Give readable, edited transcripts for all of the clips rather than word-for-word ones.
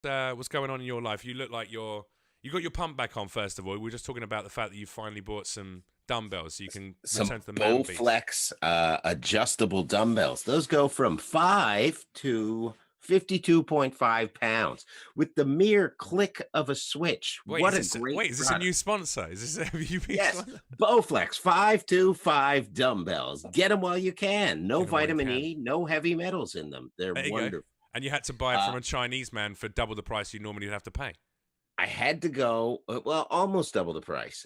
what's going on in your life? You look like you got your pump back on. First of all, we were just talking about the fact that you finally bought some dumbbells so you can Some return to the man beast. Bowflex adjustable dumbbells. Those go from 5 to 52.5 pounds with the mere click of a switch. What a great Wait, is this a new product. sponsor? Is this have you been Yes, sponsor? Bowflex 525 dumbbells. Get them while you can. No Get them while you vitamin can. E, no heavy metals in them. They're There you go. wonderful. And you had to buy it Uh, from a Chinese man for double the price you normally would have to pay. I had to go, well, almost double the price.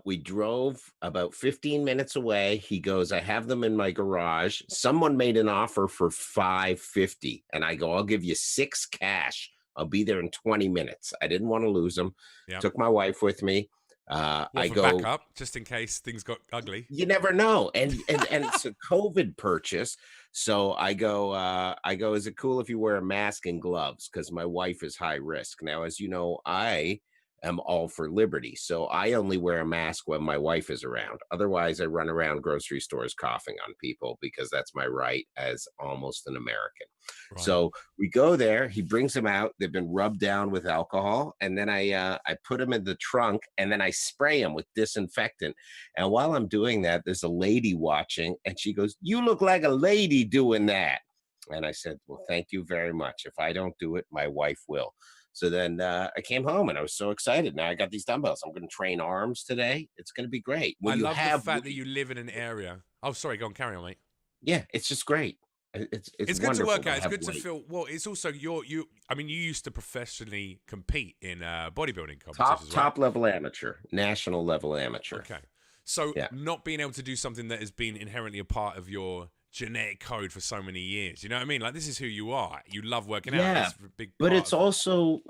We drove about 15 minutes away. He goes, I have them in my garage. Someone made an offer for 550, and I go, I'll give you 6 cash. I'll be there in 20 minutes. I didn't want to lose them. Yeah. Took my wife with me. What I for go, backup, just in case things got ugly. you never know. And it's a COVID purchase. So I go, is it cool if you wear a mask and gloves? Because my wife is high risk. Now, as you know, I am all for liberty. So I only wear a mask when my wife is around. Otherwise, I run around grocery stores coughing on people because that's my right as almost an American. Right. So we go there. He brings them out. They've been rubbed down with alcohol, and then I put them in the trunk, and then I spray them with disinfectant. And while I'm doing that, there's a lady watching, and she goes, "You look like a lady doing that." And I said, "Well, thank you very much. If I don't do it, my wife will." So then I came home, and I was so excited. Now I got these dumbbells. I'm going to train arms today. It's going to be great. I When you love the have, fact that you live in an area. Oh, sorry, go on, carry on, mate. yeah, it's just great. It's It's good to wonderful work out. It's have good to weight. feel. Well, it's also you. I mean, you used to professionally compete in bodybuilding Top competitions, right? top level amateur, national level amateur. Okay. So Yeah. not being able to do something that has been inherently a part of your genetic code for so many years. You know what I mean? Like this is who you are. You love working out. Yeah, That's a big but part it's of it. also,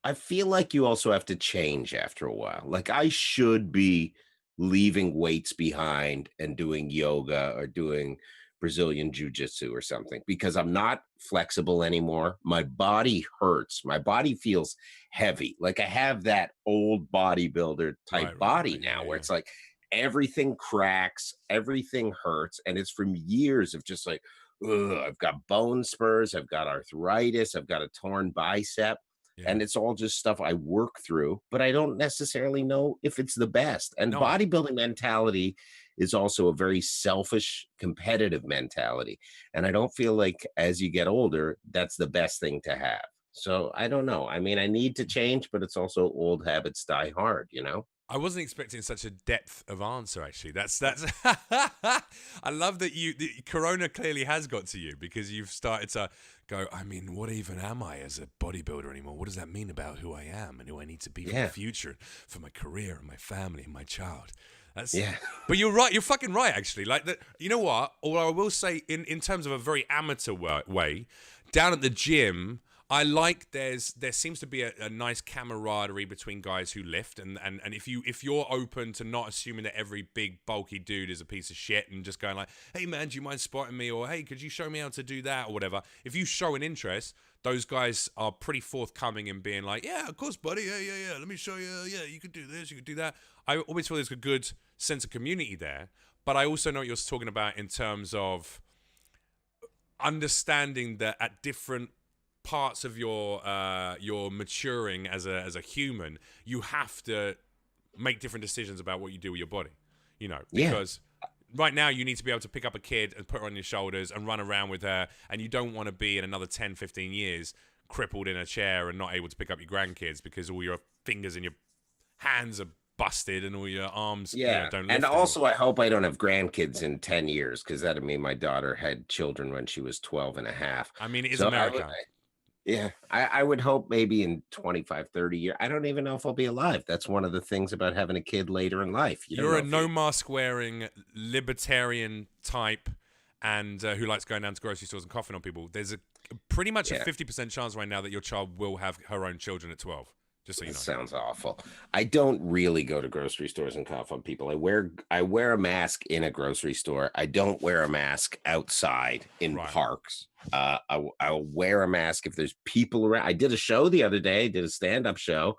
I feel like you also have to change after a while. Like I should be leaving weights behind and doing yoga or doing Brazilian jiu-jitsu or something because I'm not flexible anymore. My body hurts. My body feels heavy. Like I have that old bodybuilder type body Right. now Yeah. where Yeah. it's like everything cracks, everything hurts, and it's from years of just like, ugh, I've got bone spurs, I've got arthritis, I've got a torn bicep, Yeah. and it's all just stuff I work through, but I don't necessarily know if it's the best. And No. bodybuilding mentality is also a very selfish, competitive mentality. And I don't feel like as you get older, that's the best thing to have. So I don't know. I mean, I need to change, but it's also old habits die hard, you know? I wasn't expecting such a depth of answer. Actually, that's. I love that Corona clearly has got to you because you've started to go. I mean, what even am I as a bodybuilder anymore? What does that mean about who I am and who I need to be for the Yeah. future, for my career and my family and my child? That's. Yeah. But you're right. You're fucking right. Actually, like that. You know what? Although I will say, in terms of a very amateur way, down at the gym. I like there seems to be a nice camaraderie between guys who lift and if you're open to not assuming that every big bulky dude is a piece of shit and just going like, hey man, do you mind spotting me, or hey, could you show me how to do that or whatever, if you show an interest, those guys are pretty forthcoming in being like, yeah, of course buddy, yeah, let me show you, yeah, you could do this, you could do that. I always feel there's a good sense of community there, but I also know what you're talking about in terms of understanding that at different parts of your maturing as a human, you have to make different decisions about what you do with your body, you know, Yeah. because right now you need to be able to pick up a kid and put her on your shoulders and run around with her, and you don't want to be in another 10-15 years crippled in a chair and not able to pick up your grandkids because all your fingers and your hands are busted and all your arms Yeah. don't And lift anymore. also, I hope I don't have grandkids in 10 years because that'd mean my daughter had children when she was 12 and a half. I mean, it is So America. I would hope maybe in 25, 30 years. I don't even know if I'll be alive. That's one of the things about having a kid later in life. You don't You're know a if no mask wearing libertarian type and who likes going down to grocery stores and coughing on people. There's a pretty much a yeah, 50% chance right now that your child will have her own children at 12. Just so you that know. sounds awful. I don't really go to grocery stores and cough on people. I wear a mask in a grocery store. I don't wear a mask outside in Right. parks. I'll wear a mask if there's people around. I did a show the other day, did a stand-up show,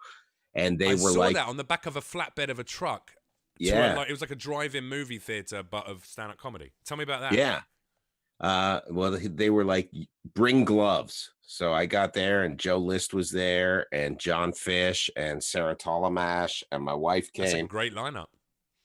and they I were saw like, that on the back of a flatbed of a truck. yeah, It was like a drive-in movie theater, but of stand-up comedy. Tell me about that. yeah. Well, they were like, bring gloves. So I got there, and Joe List was there, and John Fish, and Sarah Talamash, and my wife That's a came. great lineup.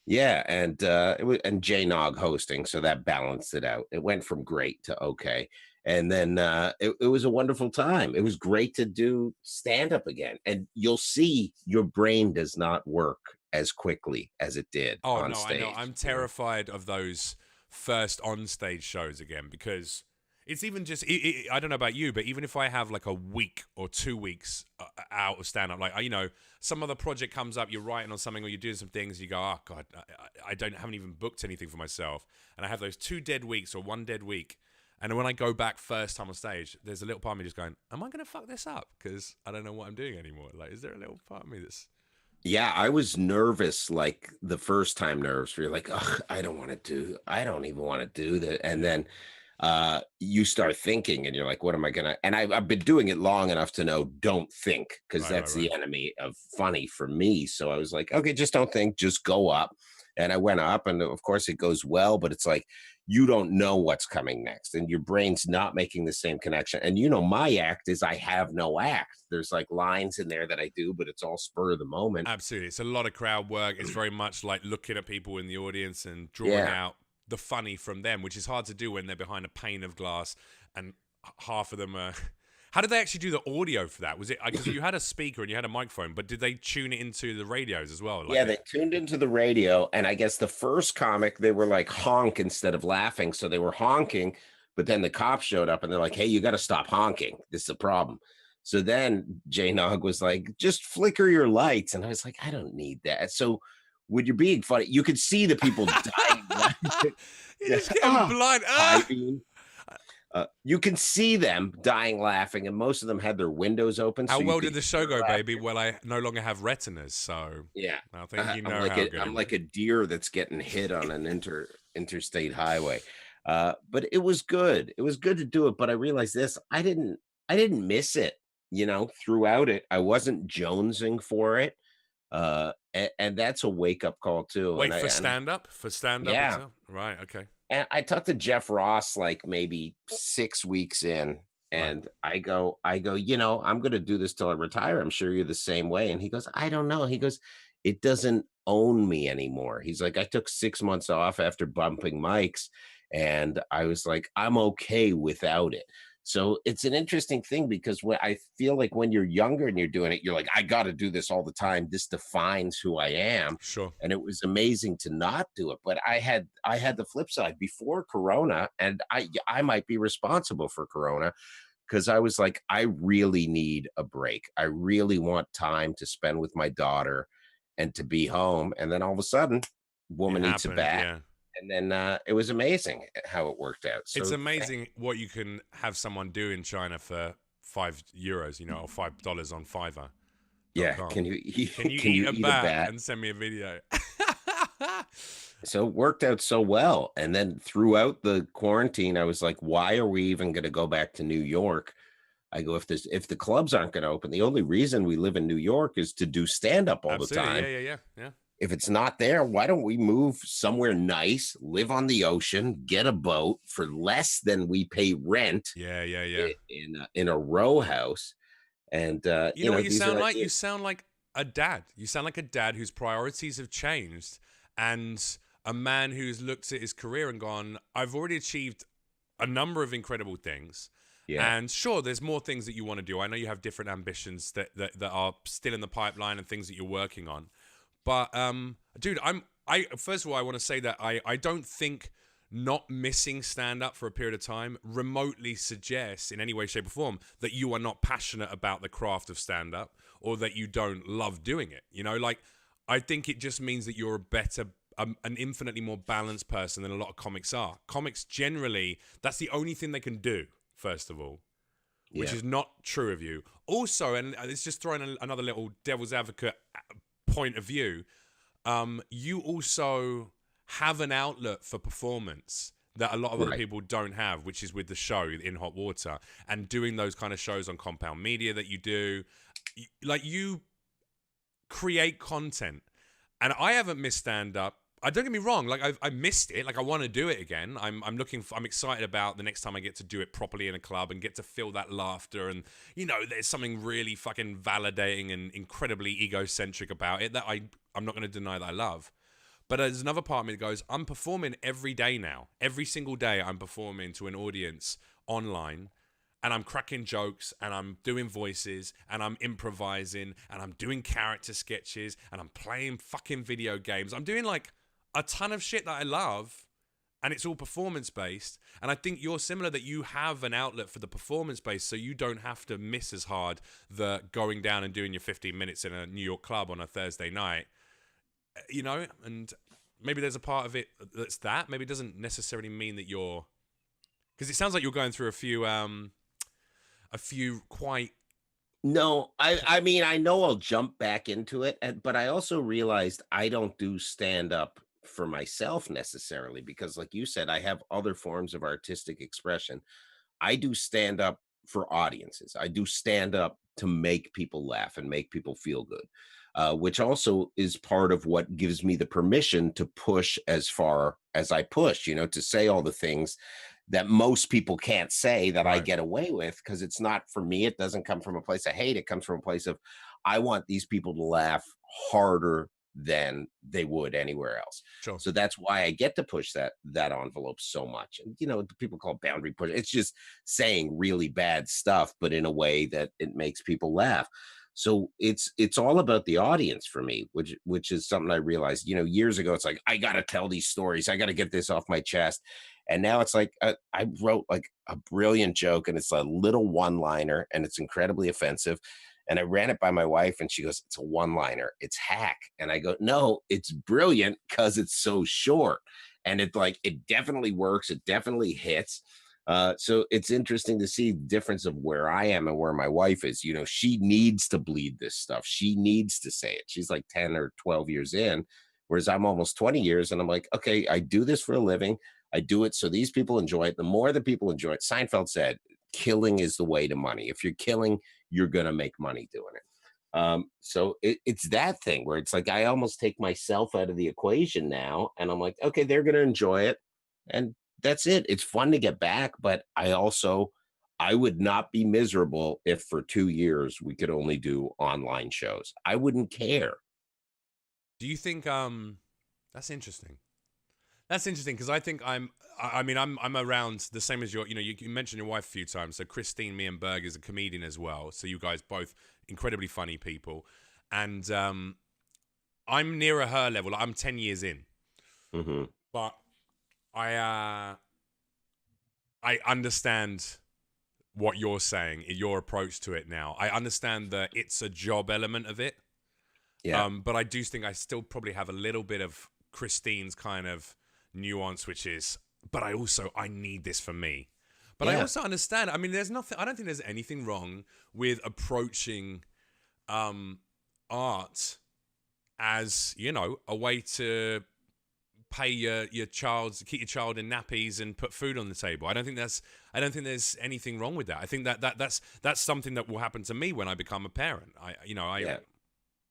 Yeah, and it was, and Jay Nog hosting, so that balanced it out. It went from great to okay, and then it was a wonderful time. It was great to do stand up again, and you'll see your brain does not work as quickly as it did Oh on no, I know. stage. I'm terrified of those first on stage shows again because it's even just. I don't know about you, but even if I have like a week or 2 weeks out of stand up, like some other project comes up, you're writing on something or you're doing some things, you go, oh god, I haven't even booked anything for myself, and I have those 2 dead weeks or 1 dead week. And when I go back first time on stage, there's a little part of me just going, "Am I going to fuck this up?" Because I don't know what I'm doing anymore. Like, is there a little part of me that's Yeah, I was nervous like the first time nerves where you're like, "Ugh, I don't even want to do that." And yeah, then you start thinking and you're like, what am I gonna, and I've been doing it long enough to know don't think, because right, right, that's right. the enemy of funny for me. So I was like, okay, just don't think, just go up. And I went up, and of course it goes well, but it's like you don't know what's coming next, and your brain's not making the same connection. And my act is I have no act. There's like lines in there that I do, but it's all spur of the moment. Absolutely. It's a lot of crowd work. It's very much like looking at people in the audience and drawing Yeah. out the funny from them, which is hard to do when they're behind a pane of glass and half of them are. How did they actually do the audio for that? Was it because you had a speaker and you had a microphone, but did they tune it into the radios as well? Yeah, they tuned into the radio, and I guess the first comic, they were like honk instead of laughing, so they were honking, but then the cops showed up and they're like, "Hey, you got to stop honking. This is a problem." So then Jay Nog was like, "Just flicker your lights," and I was like, "I don't need that." So when you're being funny, you could see the people dying laughing. You're Yeah, just getting blind. high Ah! beam. You can see them dying laughing, and most of them had their windows open, How so you well could did the show hear go, baby? laughter. Well, I no longer have retinas, so Yeah. I think you I'm know like how good it I'm was. like a deer that's getting hit on an interstate highway. But it was good. It was good to do it, but I realized this, I didn't miss it, throughout it. I wasn't jonesing for it. And that's a wake-up call too. Wait for stand up for stand up Yeah. itself, right? Okay, And I talked to Jeff Ross like maybe 6 weeks in, right. and I go, I'm gonna do this till I retire. I'm sure you're the same way. And he goes, I don't know. He goes, it doesn't own me anymore. He's like, I took 6 months off after bumping mics, and I was like, I'm okay without it. So it's an interesting thing, because when I feel like when you're younger and you're doing it, you're like, I got to do this all the time. This defines who I am. Sure. And it was amazing to not do it. But I had the flip side before Corona, and I might be responsible for Corona, because I was like, I really need a break. I really want time to spend with my daughter and to be home. And then all of a sudden, It woman eats a happened, bat. yeah. And then it was amazing how it worked out. It's So amazing what you can have someone do in China for €5, or $5 on yeah, Fiverr.com. can you eat, Can you can eat you a eat a bat bat? and send me a video? So it worked out so well. And then throughout the quarantine, I was like, why are we even going to go back to New York? I go, if the clubs aren't going to open, the only reason we live in New York is to do stand up all the Absolutely, yeah, time. yeah, yeah, yeah. If it's not there, why don't we move somewhere nice, live on the ocean, get a boat for less than we pay rent Yeah, yeah, yeah. in a row house? And You know what you these are sound like? You ideas. sound like a dad. You sound like a dad whose priorities have changed and a man who's looked at his career and gone, I've already achieved a number of incredible things. Yeah, And sure, there's more things that you want to do. I know you have different ambitions that are still in the pipeline and things that you're working on. But dude, I first of all I want to say that I don't think not missing stand up for a period of time remotely suggests in any way, shape, or form that you are not passionate about the craft of stand up or that you don't love doing it. Like I think it just means that you're a better an infinitely more balanced person than a lot of comics are. Comics generally, that's the only thing they can do, first of all, which yeah, is not true of you. Also, and it's just throwing another little devil's advocate point of view, you also have an outlet for performance that a lot of other right. people don't have, which is with the show In Hot Water and doing those kind of shows on Compound Media that you do. Like you create content. And I haven't missed stand up I don't get me wrong. Like I missed it. Like I want to do it again. I'm excited about the next time I get to do it properly in a club and get to feel that laughter. And there's something really fucking validating and incredibly egocentric about it that I'm not going to deny that I love. But there's another part of me that goes, I'm performing every day now. Every single day I'm performing to an audience online, and I'm cracking jokes, and I'm doing voices, and I'm improvising, and I'm doing character sketches, and I'm playing fucking video games. I'm doing like a ton of shit that I love, and it's all performance based. And I think you're similar, that you have an outlet for the performance based, so you don't have to miss as hard the going down and doing your 15 minutes in a New York club on a Thursday night. And maybe there's a part of it that's that. Maybe it doesn't necessarily mean that you're, because it sounds like you're going through a few quite. No, I mean, I know I'll jump back into it, but I also realized I don't do stand up for myself necessarily, because like you said, I have other forms of artistic expression. I do stand up for audiences. I do stand up to make people laugh and make people feel good, which also is part of what gives me the permission to push as far as I push, to say all the things that most people can't say that I Right. get away with, because it's not for me. It doesn't come from a place of hate. It comes from a place of, I want these people to laugh harder than they would anywhere else. Sure. So that's why I get to push that envelope so much. And people call it boundary push. It's just saying really bad stuff, but in a way that it makes people laugh. So it's all about the audience for me, which is something I realized, years ago. It's like, I got to tell these stories. I got to get this off my chest. And now it's like, I wrote like a brilliant joke, and it's a little one-liner, and it's incredibly offensive. And I ran it by my wife, and she goes, "It's a one-liner. It's hack." And I go, "No, it's brilliant because it's so short." And it definitely works. It definitely hits. So it's interesting to see the difference of where I am and where my wife is. She needs to bleed this stuff. She needs to say it. She's like 10 or 12 years in, whereas I'm almost 20 years. And I'm like, okay, I do this for a living. I do it so these people enjoy it. The more the people enjoy it, Seinfeld said, killing is the way to money. If you're killing, you're going to make money doing it. So it's that thing where it's like, I almost take myself out of the equation now. And I'm like, okay, they're going to enjoy it. And that's it. It's fun to get back. But I would not be miserable if for 2 years we could only do online shows. I wouldn't care. Do you think that's interesting? That's interesting, because I think I'm around the same as you mentioned your wife a few times. So Christine, me and Berg is a comedian as well. So you guys both incredibly funny people, and I'm nearer her level. Like, I'm 10 years in, Hmm. but I understand what you're saying, your approach to it now. I understand that it's a job element of it. Yeah. But I do think I still probably have a little bit of Christine's kind of nuance, which is, but I need this for me. But I Yeah. also understand. I mean, I don't think there's anything wrong with approaching art as, a way to pay your child, keep your child in nappies and put food on the table. I don't think there's anything wrong with that. I think that's something that will happen to me when I become a parent. Yeah.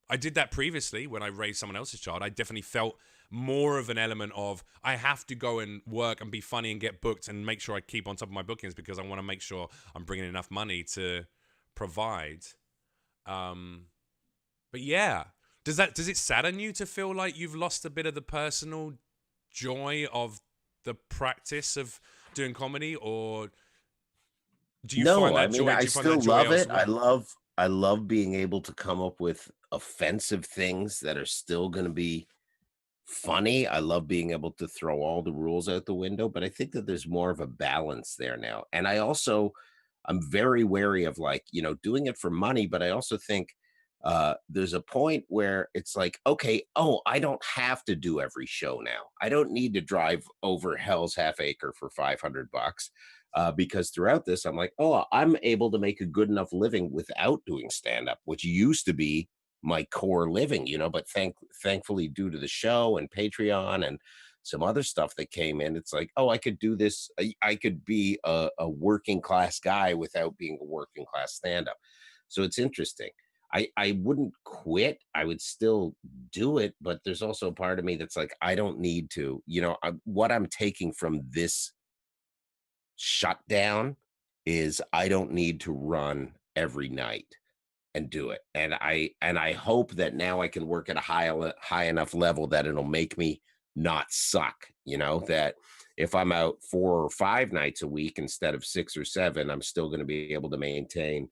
I did that previously when I raised someone else's child. I definitely felt more of an element of, I have to go and work and be funny and get booked and make sure I keep on top of my bookings, because I want to make sure I'm bringing enough money to provide. But yeah, does it sadden you to feel like you've lost a bit of the personal joy of the practice of doing comedy, or do you find No, I that mean, joy? I Do you find that still joy love it. elsewhere? I love being able to come up with offensive things that are still going to be funny. I love being able to throw all the rules out the window, but I think that there's more of a balance there now. And I'm very wary of, like, doing it for money, but I also think there's a point where it's like, okay, oh, I don't have to do every show now. I don't need to drive over Hell's Half Acre for $500, because throughout this, I'm like, oh, I'm able to make a good enough living without doing stand up, which used to be my core living, but thankfully, due to the show and Patreon and some other stuff that came in, it's like, oh, I could do this. I could be a working class guy without being a working class stand up. So it's interesting. I wouldn't quit. I would still do it, but there's also a part of me that's like, I don't need to. What I'm taking from this shutdown is I don't need to run every night and do it. And I hope that now I can work at a high enough level that it'll make me not suck, that if I'm out 4 or 5 nights a week instead of 6 or 7, I'm still going to be able to maintain,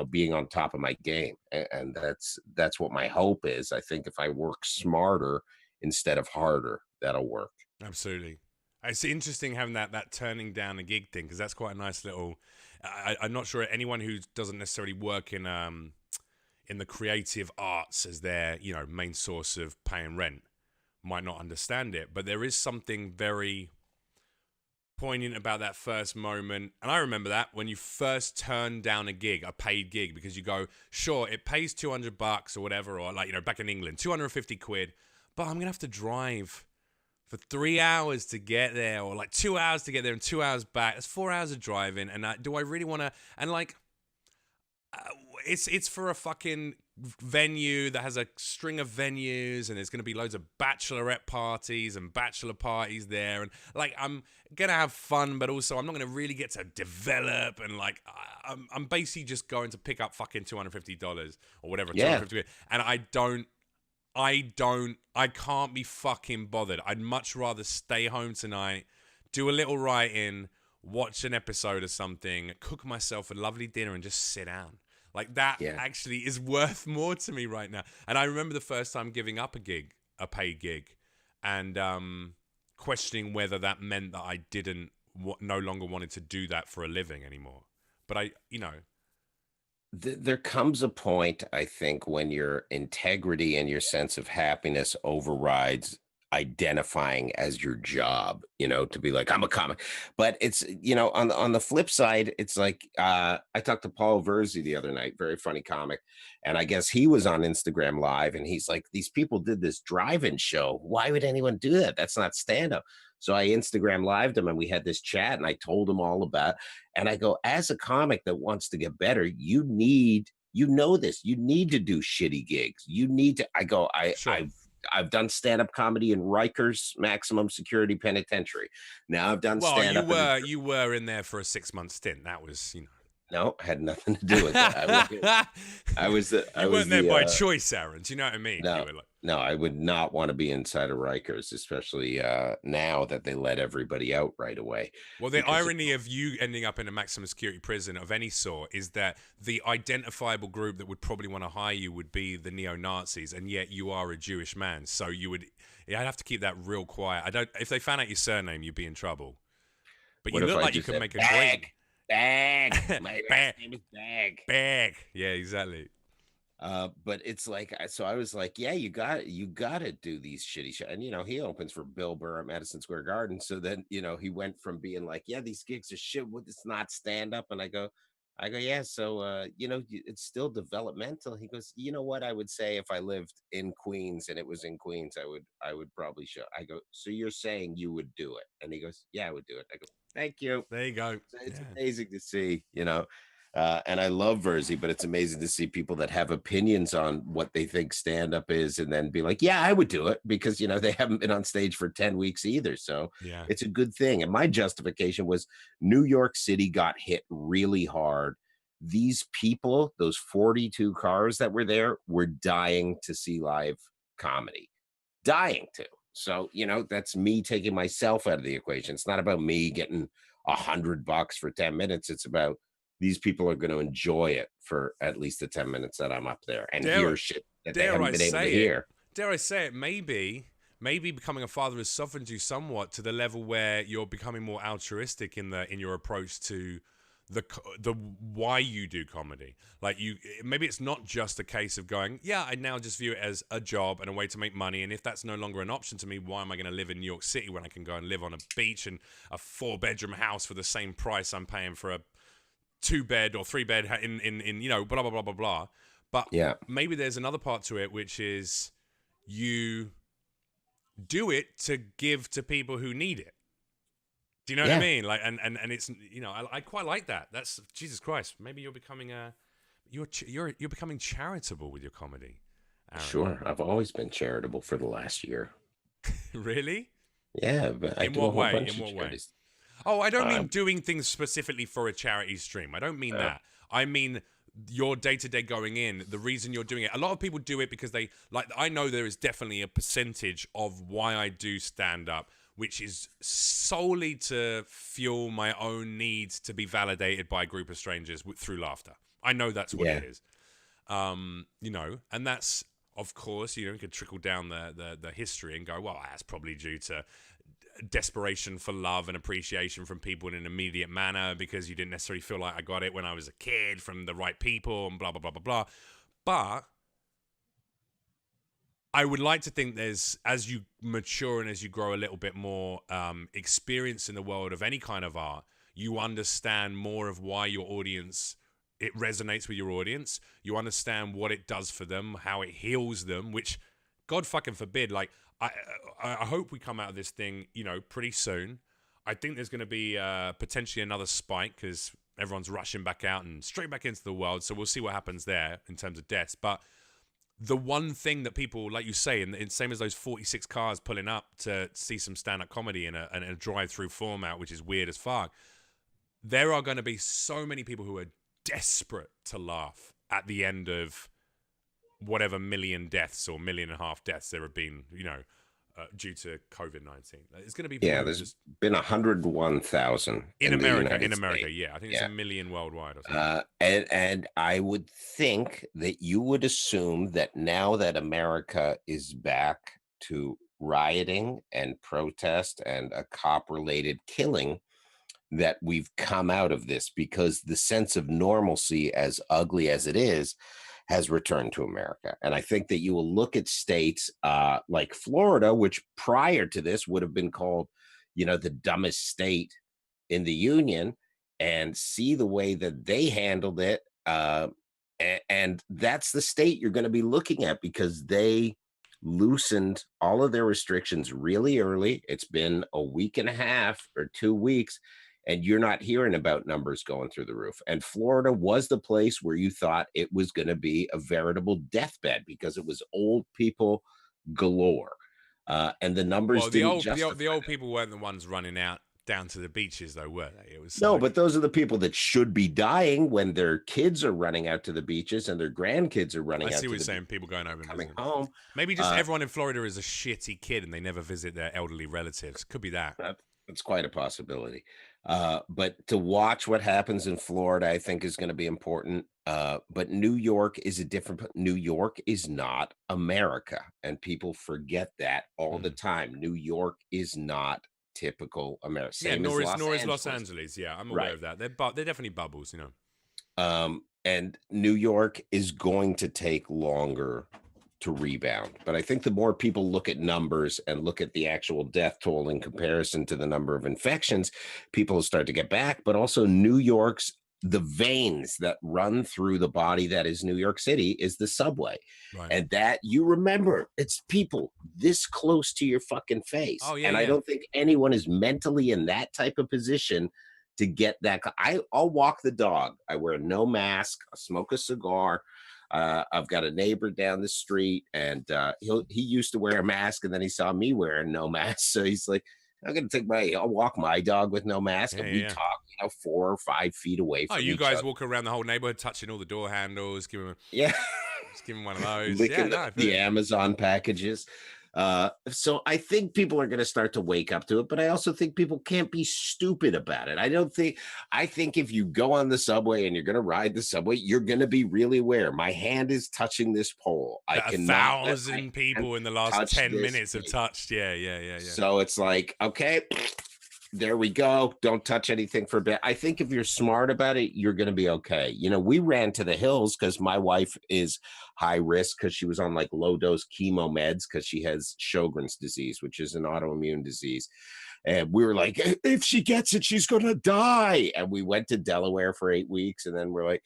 being on top of my game. And that's what my hope is. I think if I work smarter instead of harder, that'll work. Absolutely. It's interesting having that turning down a gig thing, because that's quite a nice little. I'm not sure anyone who doesn't necessarily work in the creative arts as their main source of paying rent might not understand it, but there is something very poignant about that first moment. And I remember that when you first turn down a paid gig, because you go, sure, it pays $200 or whatever, or like, back in England, 250 quid, but I'm gonna have to drive for 3 hours to get there, or like 2 hours to get there and 2 hours back. That's 4 hours of driving. And do I really want to? And like, it's for a fucking venue that has a string of venues, and there's going to be loads of bachelorette parties and bachelor parties there, and like, I'm gonna have fun, but also I'm not going to really get to develop, and like, I'm basically just going to pick up fucking $250 or whatever, Yeah. 250, and I can't be fucking bothered. I'd much rather stay home tonight, do a little writing, watch an episode of something, cook myself a lovely dinner, and just sit down. Like, that Yeah. actually is worth more to me right now. And I remember the first time giving up a paid gig, and questioning whether that meant that I no longer wanted to do that for a living anymore. But There comes a point, I think, when your integrity and your sense of happiness overrides identifying as your job, to be like, I'm a comic. But it's, on the flip side, it's like, I talked to Paul Virzi the other night, very funny comic. And I guess he was on Instagram Live, and he's like, these people did this drive-in show. Why would anyone do that? That's not stand-up. So I Instagram lived him, and we had this chat, and I told him all about. And I go, as a comic that wants to get better, this, you need to do shitty gigs. You need to, I go, sure. I've done stand-up comedy in Rikers Maximum Security Penitentiary. Now I've done Well, stand-up. you were in there for a 6-month stint. That was, No, had nothing to do with that. I was You weren't there by choice, Aaron. Do you know what I mean? no, You were like, no, I would not want to be inside of Rikers, especially now that they let everybody out right away. well, the irony of you ending up in a maximum security prison of any sort is that the identifiable group that would probably want to hire you would be the neo-Nazis, and yet you are a Jewish man. So I'd have to keep that real quiet. If they found out your surname, you'd be in trouble. But What you if look I like you just could said, make a Bag, great Bag. My Bag. last name is Bag. Bag. Yeah, exactly. But it's like, so I was like, yeah, you got to do these shitty shit. And he opens for Bill Burr at Madison Square Garden. So then, he went from being like, yeah, these gigs are shit, it's not stand up. And I go, yeah, so it's still developmental. He goes, you know what I would say if I lived in Queens and it was in Queens, I would probably show. I go, so you're saying you would do it? And he goes, yeah, I would do it. I go, thank you. There you go. So it's Yeah. amazing to see, and I love Virzi, but it's amazing to see people that have opinions on what they think stand up is, and then be like, yeah, I would do it, because, they haven't been on stage for 10 weeks either. So Yeah. it's a good thing. And my justification was New York City got hit really hard. These people, those 42 cars that were there, were dying to see live comedy, dying to. So, that's me taking myself out of the equation. It's not about me getting $100 for 10 minutes. It's about these people are going to enjoy it for at least the 10 minutes that I'm up there and hear shit that they haven't been able to hear. Dare I say it? Maybe becoming a father has softened you somewhat to the level where you're becoming more altruistic in your approach to the why you do comedy. Like, maybe it's not just a case of going, yeah, I now just view it as a job and a way to make money, and if that's no longer an option to me, why am I going to live in New York City when I can go and live on a beach and a 4-bedroom house for the same price I'm paying for a 2-bed or 3-bed in blah blah blah blah blah. But yeah, maybe there's another part to it, which is you do it to give to people who need it. Do you know what I mean? Like, and it's I quite like that. That's Jesus Christ. Maybe you're becoming You're becoming charitable with your comedy, Aaron. Sure, I've always been charitable for the last year. Really? Yeah, but I In do a what whole way? bunch In of what way? charities. Oh, I don't Uh, mean doing things specifically for a charity stream. I don't mean uh, that. I mean your day to day going in, the reason you're doing it. A lot of people do it because they like, I know there is definitely a percentage of why I do stand up, which is solely to fuel my own needs to be validated by a group of strangers through laughter. I know that's what yeah, it is. And that's, of course, you can trickle down the history and go, well, that's probably due to desperation for love and appreciation from people in an immediate manner because you didn't necessarily feel like I got it when I was a kid from the right people and blah blah blah blah blah. But I would like to think there's, as you mature and as you grow a little bit more experience in the world of any kind of art, you understand more of why your audience, it resonates with your audience. You understand what it does for them, how it heals them, which God fucking forbid, like I hope we come out of this thing, pretty soon. I think there's going to be potentially another spike because everyone's rushing back out and straight back into the world. So we'll see what happens there in terms of deaths. But the one thing that people, like you say, and same as those 46 cars pulling up to see some stand-up comedy in a drive-through format, which is weird as fuck, there are going to be so many people who are desperate to laugh at the end of whatever million deaths or million and a half deaths there have been, due to COVID-19. It's going to be people yeah. who There's just been 101,000 in in the America, United States. yeah, I think it's Yeah. a million worldwide or something. And I would think that you would assume that now that America is back to rioting and protest and a cop-related killing, that we've come out of this because the sense of normalcy, as ugly as it is, has returned to America. And I think that you will look at states like Florida, which prior to this would have been called, the dumbest state in the union, and see the way that they handled it. And that's the state you're going to be looking at because they loosened all of their restrictions really early. It's been a week and a half or 2 weeks, and you're not hearing about numbers going through the roof. And Florida was the place where you thought it was going to be a veritable deathbed because it was old people galore. And the numbers Well, the didn't old the old, justify the old that. people weren't the ones running out down to the beaches, though, were they? It was No, like, but those are the people that should be dying when their kids are running out to the beaches and their grandkids are I running see out what to you're the saying. beach People going over and coming visiting. home. Maybe just Uh, everyone in Florida is a shitty kid and they never visit their elderly relatives. Could be that. that, that's quite a possibility. But to watch what happens in Florida, I think is going to be important. But New York is a different. New York is not America, and people forget that all the Mm. time. New York is not typical America. Yeah, Same as Los nor is Los Angeles, Angeles. Yeah, I'm aware right? of that. They're definitely bubbles. And New York is going to take longer to rebound. But I think the more people look at numbers and look at the actual death toll in comparison to the number of infections, people will start to get back. But also, New York's the veins that run through the body that is New York City is the subway. Right. And that you remember, it's people this close to your fucking face. Oh yeah, And I yeah. don't think anyone is mentally in that type of position to get that. I'll walk the dog. I wear no mask. I smoke a cigar. I've got a neighbor down the street, and he used to wear a mask, and then he saw me wearing no mask, so he's like, I'll walk my dog with no mask, Yeah, and yeah, we yeah. talk, 4 or 5 feet away Oh, from you each guys other. walk around the whole neighborhood touching all the door handles, Yeah. just give him one of those. Yeah, Licking no, I feel the it. Amazon packages. So I think people are going to start to wake up to it, but I also think people can't be stupid about it. I think if you go on the subway and you're going to ride the subway, you're going to be really aware. My hand is touching this pole. I That a cannot let my thousand hand people in the last touch 10 this minutes have thing. touched. Yeah, yeah, yeah, yeah. So it's like, okay, there we go. Don't touch anything for a bit. I think if you're smart about it, you're going to be okay. We ran to the hills because my wife is high risk because she was on like low dose chemo meds because she has Sjogren's disease, which is an autoimmune disease. And we were like, if she gets it, she's going to die. And we went to Delaware for 8 weeks. And then we're like,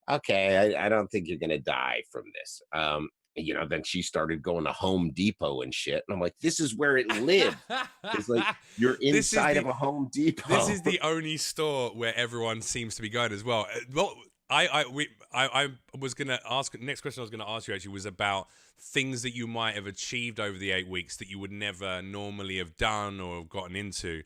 okay, I don't think you're going to die from this. Then she started going to Home Depot and shit. And I'm like, this is where it lived. It's like you're This is inside the of a Home this Depot. is the only store where everyone seems to be going as well. Well, I was gonna ask. Next question I was gonna ask you actually was about things that you might have achieved over the 8 weeks that you would never normally have done or have gotten into.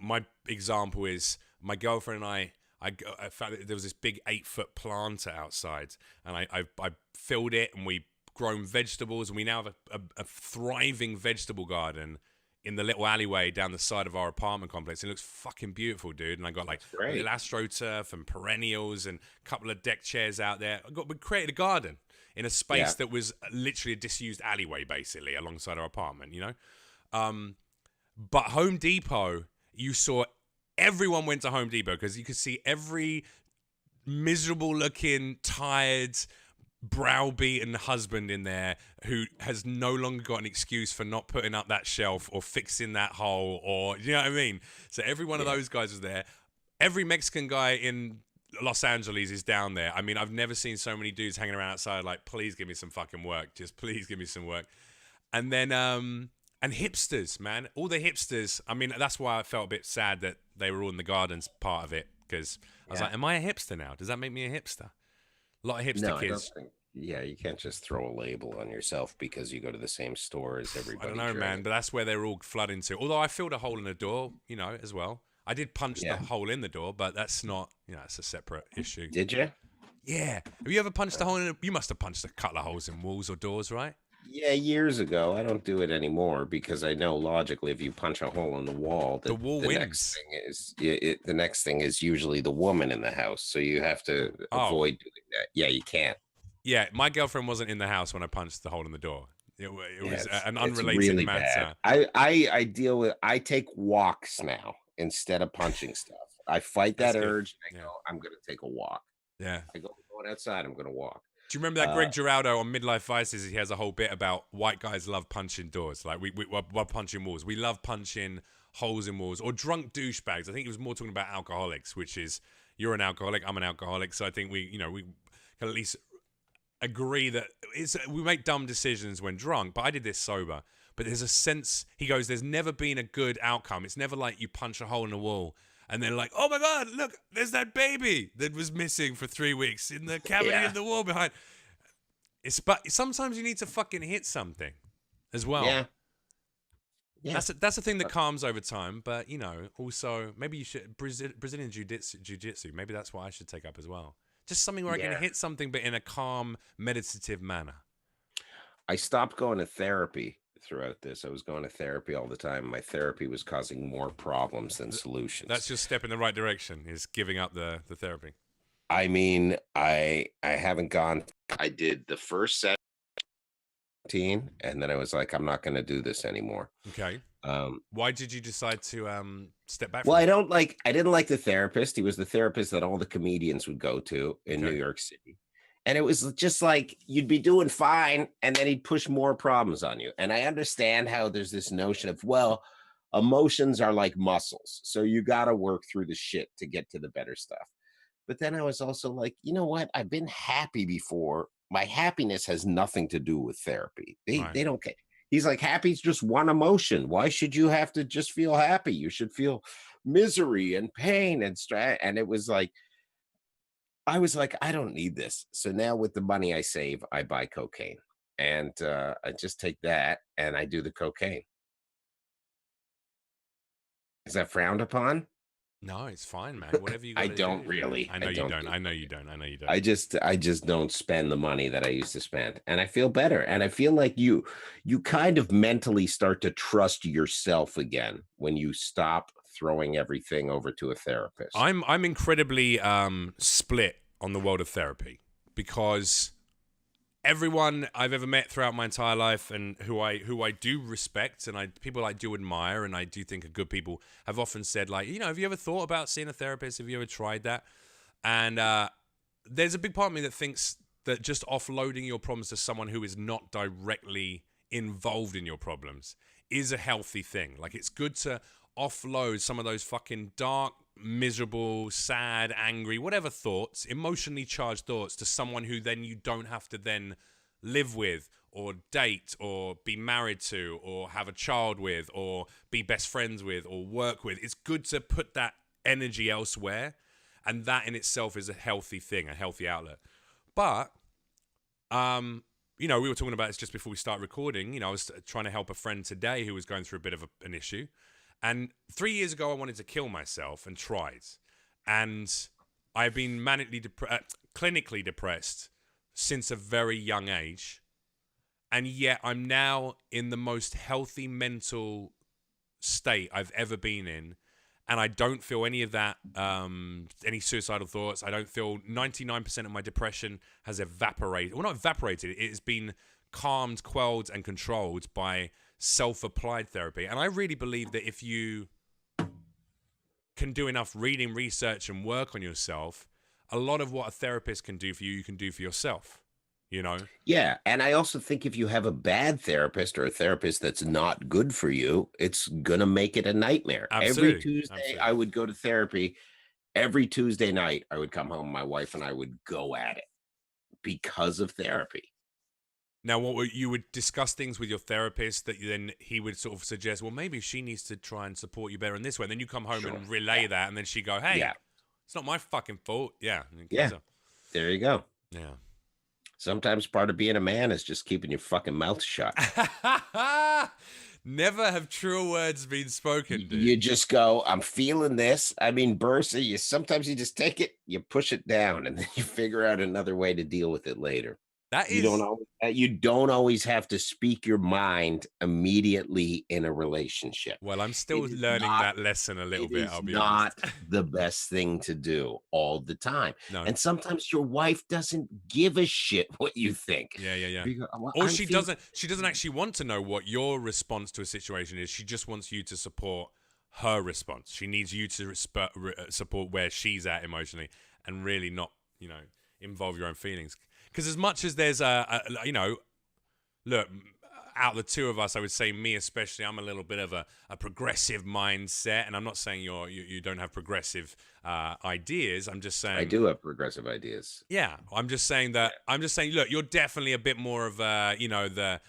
My example is my girlfriend and I found that there was this big 8 foot planter outside, and I filled it, and we grown vegetables, and we now have a thriving vegetable garden in the little alleyway down the side of our apartment complex. It looks fucking beautiful, dude. And I got like a Great. little astroturf and perennials and a couple of deck chairs out there. We created a garden in a space that was literally a disused alleyway, basically, alongside our apartment, you know? But Home Depot, you saw everyone went to Home Depot because you could see every miserable looking, tired, browbeaten husband in there who has no longer got an excuse for not putting up that shelf or fixing that hole, or you know what I mean? So every one of those guys was there. Every Mexican guy in Los Angeles is down there. I mean, I've never seen so many dudes hanging around outside like, please give me some fucking work. Just please give me some work. And then and hipsters, man. All the hipsters. I mean, that's why I felt a bit sad that they were all in the gardens part of it, because I was like, am I a hipster now? Does that make me a hipster? A lot of hipster No, I kids. don't think. Yeah, you can't just throw a label on yourself because you go to the same store as everybody. I don't know, man, but that's where they're all flooding to. Although I filled a hole in the door, you know, as well. I did punch the hole in the door, but that's not, you know, it's a separate issue. Did you? Yeah. Have you ever punched a hole in you must have punched a couple of holes in walls or doors, right? Yeah, years ago. I don't do it anymore because I know logically if you punch a hole in the wall, The wall wins. next thing is the next thing is usually the woman in the house. So you have to avoid doing that. Yeah, you can't. Yeah, my girlfriend wasn't in the house when I punched the hole in the door. It was an it's unrelated really matter. Bad. I take walks now instead of punching stuff. I fight that urge. I go, I'm going to take a walk. Yeah. I go, going outside, I'm going to walk. Do you remember that Greg Giraldo on Midlife Vices? He has a whole bit about white guys love punching doors. Like, we're punching walls. We love punching holes in walls. Or drunk douchebags. I think he was more talking about alcoholics, which is, you're an alcoholic, I'm an alcoholic. So I think we can at least agree that we make dumb decisions when drunk. But I did this sober. But there's a sense, he goes, there's never been a good outcome. It's never like you punch a hole in the wall and they're like, oh my God, look, there's that baby that was missing for 3 weeks in the cavity of the wall behind. But sometimes you need to fucking hit something as well. Yeah. That's a thing that calms over time. But, you know, also maybe you should, Brazilian jiu-jitsu, maybe that's what I should take up as well. Just something where I can hit something, but in a calm, meditative manner. I stopped going to therapy throughout this. I was going to therapy all the time. My therapy was causing more problems than solutions. That's your step in the right direction, is giving up the therapy. I mean, I haven't gone. I did the first 17, and then I was like, I'm not going to do this anymore. Okay. Why did you decide to step back? Well, I didn't like the therapist. He was the therapist that all the comedians would go to in New York City. And it was just like, you'd be doing fine, and then he'd push more problems on you. And I understand how there's this notion of, well, emotions are like muscles. So you got to work through the shit to get to the better stuff. But then I was also like, you know what? I've been happy before. My happiness has nothing to do with therapy. They don't care. He's like, happy is just one emotion. Why should you have to just feel happy? You should feel misery and pain and stress. And it was like, I was like, I don't need this. So now with the money I save, I buy cocaine. And I just take that and I do the cocaine. Is that frowned upon? No, it's fine, man. Whatever you I gotta don't do. really. I know you don't. I know you don't. I just don't spend the money that I used to spend. And I feel better. And I feel like you kind of mentally start to trust yourself again when you stop throwing everything over to a therapist. I'm incredibly split on the world of therapy, because everyone I've ever met throughout my entire life, and who I do respect, and people I do admire, and I do think are good people, have often said, like, you know, have you ever thought about seeing a therapist? Have you ever tried that? And there's a big part of me that thinks that just offloading your problems to someone who is not directly involved in your problems is a healthy thing. Like, it's good to offload some of those fucking dark, miserable, sad, angry, whatever thoughts, emotionally charged thoughts, to someone who then you don't have to then live with or date or be married to or have a child with or be best friends with or work with. It's good to put that energy elsewhere. And that in itself is a healthy thing, a healthy outlet. But, you know, we were talking about this just before we start recording. You know, I was trying to help a friend today who was going through a bit of an issue. And 3 years ago, I wanted to kill myself and tried. And I've been clinically depressed since a very young age. And yet I'm now in the most healthy mental state I've ever been in. And I don't feel any of that, any suicidal thoughts. I don't feel 99% of my depression has evaporated. Well, not evaporated. It has been calmed, quelled, and controlled by self-applied therapy. And I really believe that if you can do enough reading, research, and work on yourself, a lot of what a therapist can do for you, you can do for yourself. You know? Yeah. And I also think if you have a bad therapist or a therapist that's not good for you, it's going to make it a nightmare. Absolutely. Every Tuesday, I would go to therapy. Every Tuesday night, I would come home, my wife and I would go at it because of therapy. Now, you would discuss things with your therapist that then he would sort of suggest, well, maybe she needs to try and support you better in this way. And then you come home and relay that, and then she go, hey, it's not my fucking fault. Yeah. There you go. Yeah. Sometimes part of being a man is just keeping your fucking mouth shut. Never have truer words been spoken, dude. You just go, I'm feeling this. I mean, Berzi, sometimes you just take it, you push it down, and then you figure out another way to deal with it later. You don't always have to speak your mind immediately in a relationship. Well, I'm still learning that lesson a little bit. I'll be honest. Not the best thing to do all the time. No. And sometimes your wife doesn't give a shit what you think. Yeah. Go, well, or she doesn't actually want to know what your response to a situation is. She just wants you to support her response. She needs you to support where she's at emotionally and really not, you know, involve your own feelings. Because as much as there's you know, look, out of the two of us, I would say me especially, I'm a little bit of a progressive mindset. And I'm not saying you don't have progressive ideas. I'm just saying. I do have progressive ideas. Yeah. I'm just saying, look, you're definitely a bit more of you know, the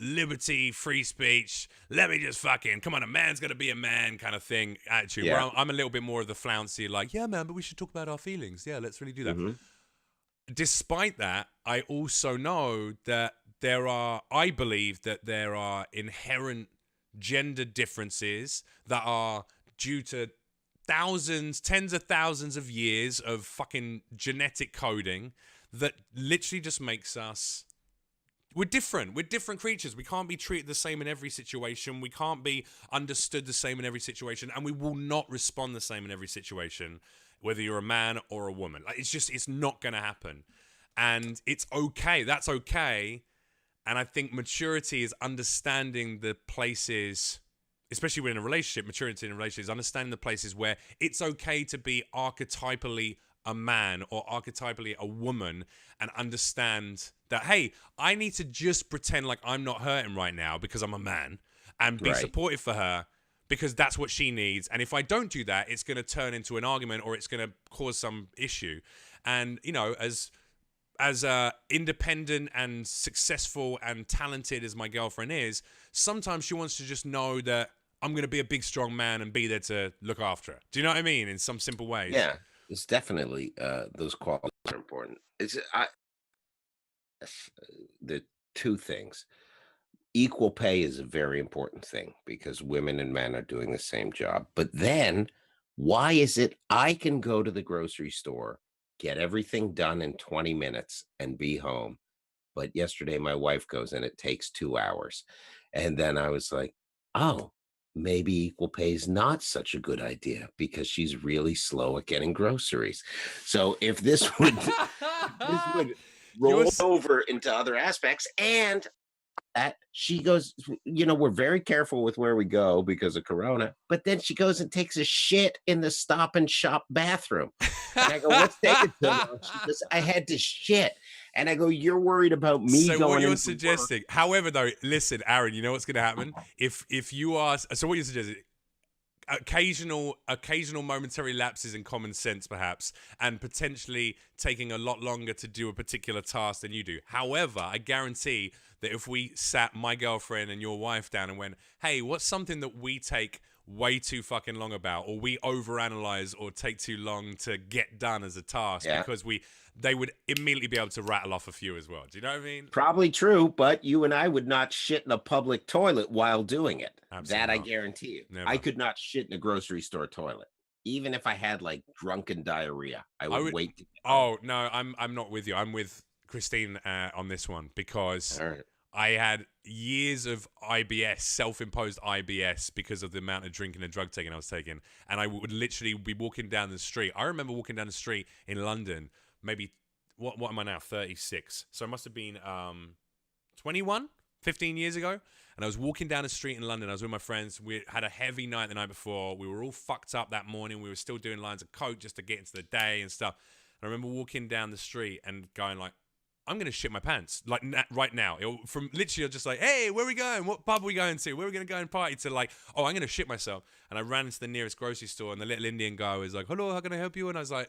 liberty, free speech, let me just fucking, come on, a man's got to be a man kind of thing attitude. Yeah. Where I'm a little bit more of the flouncy, like, yeah, man, but we should talk about our feelings. Yeah, let's really do that. Mm-hmm. Despite that, I also know that I believe that there are inherent gender differences that are due to tens of thousands of years of fucking genetic coding that literally just makes us. We're different. We're different creatures. We can't be treated the same in every situation. We can't be understood the same in every situation. And we will not respond the same in every situation, whether you're a man or a woman. Like, it's not going to happen. And it's okay. That's okay. And I think maturity is understanding the places, especially when in a relationship, maturity in a relationship is understanding the places where it's okay to be archetypally a man or archetypally a woman and understand that, hey, I need to just pretend like I'm not hurting right now because I'm a man and be supportive for her because that's what she needs. And if I don't do that, it's going to turn into an argument or it's going to cause some issue. And, you know, as independent and successful and talented as my girlfriend is, sometimes she wants to just know that I'm going to be a big, strong man and be there to look after her. Do you know what I mean? In some simple ways. Yeah, it's definitely those qualities are important. The two things. Equal pay is a very important thing because women and men are doing the same job. But then why is it I can go to the grocery store, get everything done in 20 minutes and be home? But yesterday my wife goes and it takes 2 hours. And then I was like, oh, maybe equal pay is not such a good idea because she's really slow at getting groceries. So if this would roll over into other aspects, and that she goes, you know, we're very careful with where we go because of Corona, but then she goes and takes a shit in the Stop and Shop bathroom. And I go, what's taking so long? She goes, I had to shit. And I go, you're worried about me going. So what you're suggesting, however, though, listen, Aaron, you know what's going to happen if you are. So what you're suggesting, occasional momentary lapses in common sense, perhaps, and potentially taking a lot longer to do a particular task than you do. However, I guarantee that if we sat my girlfriend and your wife down and went, hey, what's something that we take way too fucking long about, or we overanalyze or take too long to get done as a task Yeah. because they would immediately be able to rattle off a few as well. Do you know what I mean? Probably true, but you and I would not shit in a public toilet while doing it. Absolutely That I not. guarantee you. Never. I could not shit in a grocery store toilet. Even if I had like drunken diarrhea, I would wait to get home. Oh no, I'm not with you. I'm with Christine on this one because All right. I had years of IBS, self-imposed IBS, because of the amount of drinking and drug taking I was taking, and I would literally be walking down the street. I remember walking down the street in London, maybe what am I now? 36. So I must have been 21, 15 years ago. And I was walking down the street in London. I was with my friends. We had a heavy night the night before. We were all fucked up that morning. We were still doing lines of coke just to get into the day and stuff. And I remember walking down the street and going like, I'm going to shit my pants. Like right now. From literally just like, hey, where are we going? What pub are we going to? Where are we going to go and party? To like, oh, I'm going to shit myself. And I ran into the nearest grocery store and the little Indian guy was like, hello, how can I help you? And I was like,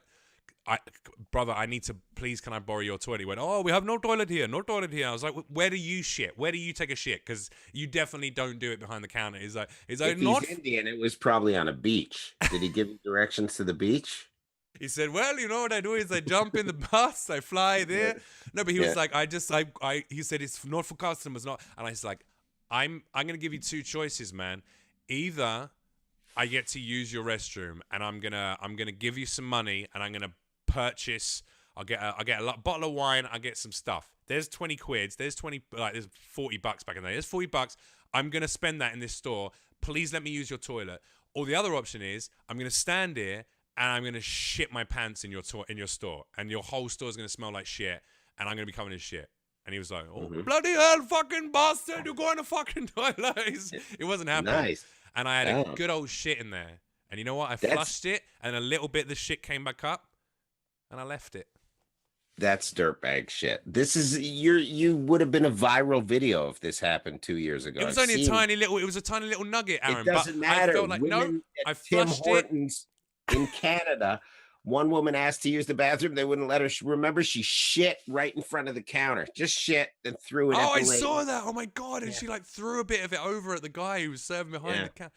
brother, I need to, please, can I borrow your toilet? He went, oh, we have no toilet here. I was like, where do you shit? Where do you take a shit? Because you definitely don't do it behind the counter. He's like, If not. he's Indian, it was probably on a beach. Did he give you directions to the beach? He said, well, you know what I do is I jump in the bus, I fly there. No, but he was like, he said, it's not for customers, not. And I was like, I'm going to give you two choices, man. Either I get to use your restroom and I'm gonna give you some money and I'm gonna purchase. I'll get a bottle of wine. I'll get some stuff. There's 20 quids. There's there's $40 back in there. There's $40. I'm gonna spend that in this store. Please let me use your toilet. Or the other option is I'm gonna stand here and I'm gonna shit my pants in your store, and your whole store is gonna smell like shit, and I'm gonna be covered in shit. And he was like, "Oh bloody hell, fucking bastard! You're going to fucking toilet." It wasn't happening. Nice. And I had a good old shit in there. And you know what? I flushed it, and a little bit of the shit came back up, and I left it. That's dirtbag shit. This is you would have been a viral video if this happened 2 years ago. It was only a tiny little nugget, Aaron. It doesn't matter. I felt like, no, I Tim flushed Hortons in Canada. One woman asked to use the bathroom. They wouldn't let her. Remember, she shit right in front of the counter. Just shit and threw it. Oh, at the I lady. saw that. Oh my god! And she like threw a bit of it over at the guy who was serving behind the counter.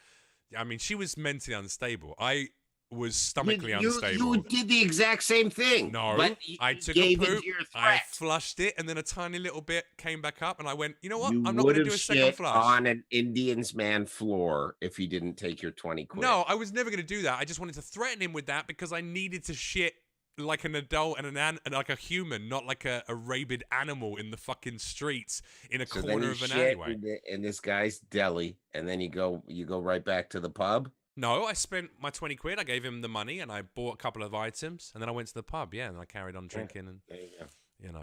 I mean, she was mentally unstable. I was stomachically unstable. You did the exact same thing. No, I took a poop, I flushed it, and then a tiny little bit came back up, and I went, you know what? I'm not going to do a second flush. On an Indian's man floor if he didn't take your 20 quid. No, I was never going to do that. I just wanted to threaten him with that because I needed to shit like an adult and like a human, not like a rabid animal in the fucking streets in a corner of an alleyway. In this guy's deli, and then you go right back to the pub. No, I spent my 20 quid. I gave him the money, and I bought a couple of items, and then I went to the pub. Yeah, and I carried on drinking, and there you go. You know,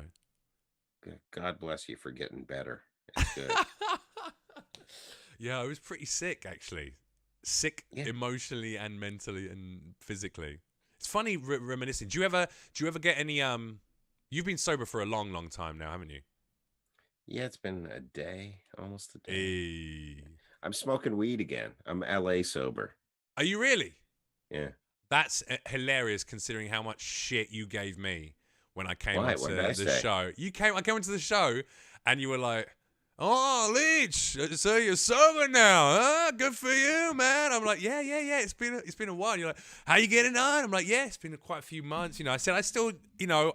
God bless you for getting better. It's good. Yeah, I was pretty sick actually, emotionally and mentally and physically. It's funny reminiscing. Do you ever get any You've been sober for a long, long time now, haven't you? Yeah, it's been a day, almost a day. Hey. I'm smoking weed again. I'm LA sober. Are you really? Yeah. That's hilarious considering how much shit you gave me when I came into the show. I came into the show and you were like, "Oh, Leach, so you're sober now, huh? Good for you, man." I'm like, yeah. It's been a while. You're like, "How you getting on?" I'm like, "Yeah, it's been quite a few months." You know, I said I still,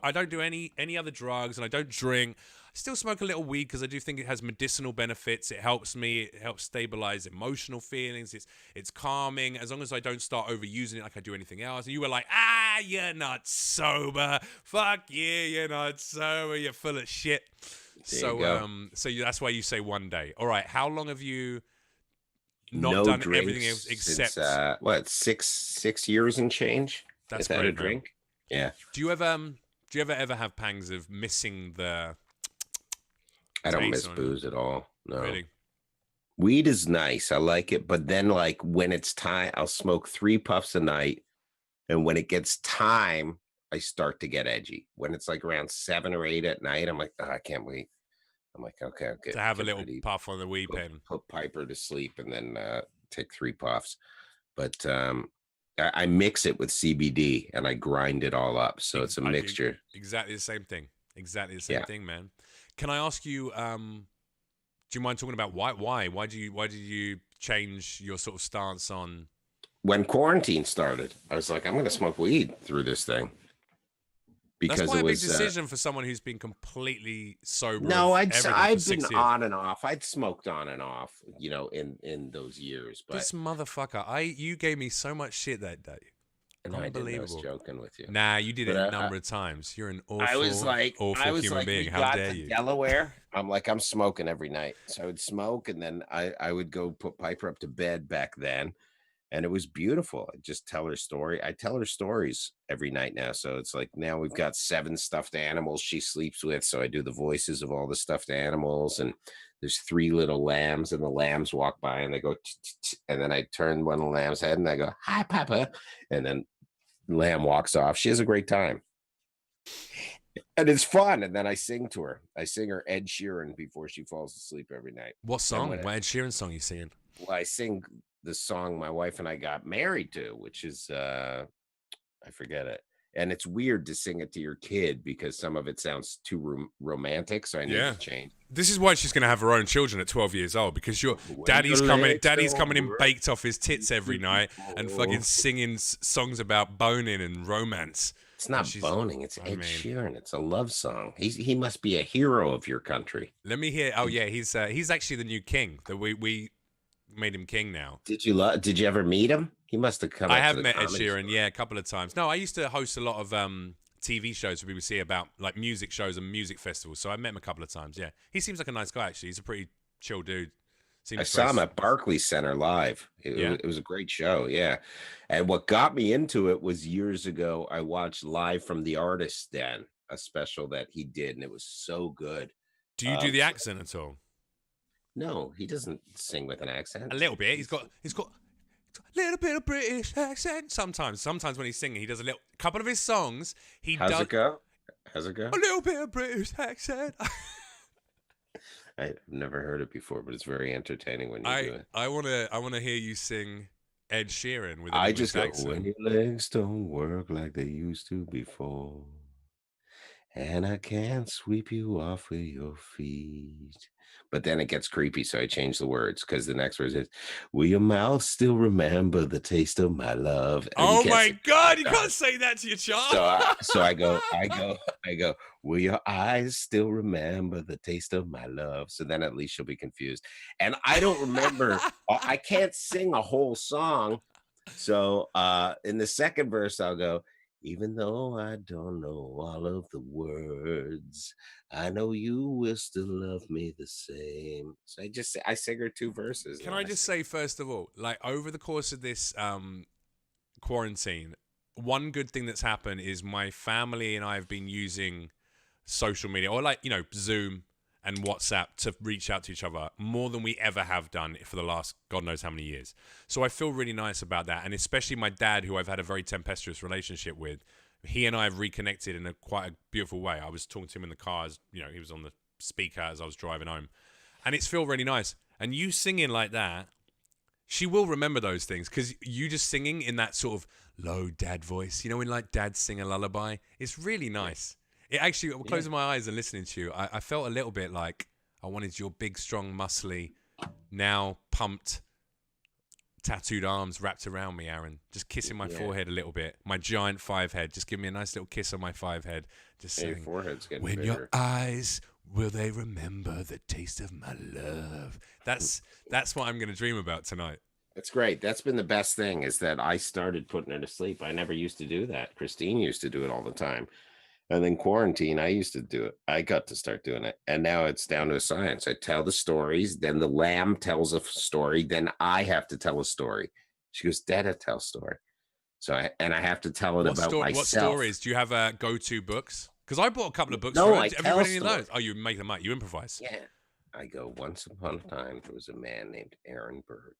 I don't do any other drugs and I don't drink. I still smoke a little weed because I do think it has medicinal benefits. It helps me. It helps stabilize emotional feelings. It's calming as long as I don't start overusing it like I do anything else. And you were like, "You're not sober. Fuck you, you're not sober. You're full of shit." So that's why you say one day. All right. How long have you not done everything else except since, 6 years and change? That's without great, a drink. Yeah. Do you ever have pangs of missing the? I don't miss booze at all. No. Really? Weed is nice. I like it, but then like when it's time, I'll smoke 3 puffs a night, and when it gets time, I start to get edgy. When it's like around 7 or 8 at night, I'm like, I can't wait. I'm like, okay, I'll to have a little puff on the weed pen. Put Piper to sleep and then take 3 puffs. But I mix it with CBD and I grind it all up. So it's a mixture. Exactly the same thing. Exactly the same thing, man. Can I ask you, Do you mind talking about why? Why did you change your sort of stance on? When quarantine started, I was like, I'm going to smoke weed through this thing That's because quite it a big was. decision for someone who's been completely sober No, of everything for I'd been 6 years. on and off. I'd smoked on and off, in those years. But This motherfucker, you gave me so much shit that day. no, I didn't. I was Unbelievable. joking with you. Nah, you did But it a number of times. You're an I was awful, like, awful human we being. How got dare to you? Delaware. I'm like, I'm smoking every night. So I would smoke, and then I would go put Piper up to bed back then, and it was beautiful. I just tell her story. I tell her stories every night now. So it's like now we've got 7 stuffed animals she sleeps with. So I do the voices of all the stuffed animals, and there's 3 little lambs, and the lambs walk by and they go, and then I turn one of the lamb's head and I go, "Hi, Papa," and then lamb walks off. She has a great time. And it's fun. And then I sing to her. I sing her Ed Sheeran before she falls asleep every night. What And song? What Ed Sheeran song you singing? well, I sing the song my wife and I got married to, which is I forget it. And it's weird to sing it to your kid because some of it sounds too romantic. So I need Yeah. to change. This is why she's going to have her own children at 12 years old, because your When daddy's your coming legs don't in work baked off his tits every night and fucking Oh. singing songs about boning and romance. It's not She's- boning. It's I Ed mean- Sheeran. It's a love song. He must be a hero of your country. Let me hear. Oh yeah, he's actually the new king. That we made him king now. Did you ever meet him? He must have come. I up have to the met Ed Comedy Sheeran, Store. yeah, a couple of times. No, I used to host a lot of TV shows for BBC about like music shows and music festivals. So I met him a couple of times. Yeah, he seems like a nice guy. Actually, he's a pretty chill dude. I saw him at Barclays Center live. It was a great show, yeah. And what got me into it was years ago, I watched Live from the Artist's Den, a special that he did, and it was so good. Do you do the accent at all? No, he doesn't sing with an accent. A little bit. He's got a little bit of British accent. Sometimes when he's singing, he does a couple of his songs. How's it go? How's it go? A little bit of British accent. I've never heard it before, but it's very entertaining when you do it. I wanna hear you sing Ed Sheeran with an I English just go, accent. when your legs don't work like they used to before, and I can't sweep you off with your feet. But then it gets creepy, so I change the words because the next verse is, will your mouth still remember the taste of my love? And Oh my God, you can't say that to your child. So I go, will your eyes still remember the taste of my love? So then at least she'll be confused. And I don't remember, I can't sing a whole song. So in the second verse, I'll go, even though I don't know all of the words, I know you will still love me the same. So I sing her 2 verses. Can I just say, first of all, like over the course of this quarantine, one good thing that's happened is my family and I have been using social media, or like, Zoom and WhatsApp, to reach out to each other more than we ever have done for the last God knows how many years. So I feel really nice about that. And especially my dad, who I've had a very tempestuous relationship with, he and I have reconnected in quite a beautiful way. I was talking to him in the car, as, he was on the speaker as I was driving home. And it's feel really nice. And you singing like that, she will remember those things, because you just singing in that sort of low dad voice, when like dads sing a lullaby, it's really nice. It actually, closing my eyes and listening to you, I felt a little bit like I wanted your big, strong, muscly, now pumped, tattooed arms wrapped around me, Aaron. Just kissing my forehead a little bit. My giant 5 head. Just give me a nice little kiss on my 5 head. Just saying, your forehead's getting when bigger. your eyes, will they remember the taste of my love? That's what I'm going to dream about tonight. That's great. That's been the best thing, is that I started putting her to sleep. I never used to do that. Christine used to do it all the time. And then quarantine, I used to do it. I got to start doing it. And now it's down to a science. I tell the stories, then the lamb tells a story, then I have to tell a story. She goes, Dad, tell a story. So I have to tell it about myself. What stories? Do you have go-to books? Because I bought a couple of books. No, Have you read any of stories. those? Oh, you make them up. You improvise. Yeah. I go, once upon a time, there was a man named Berg,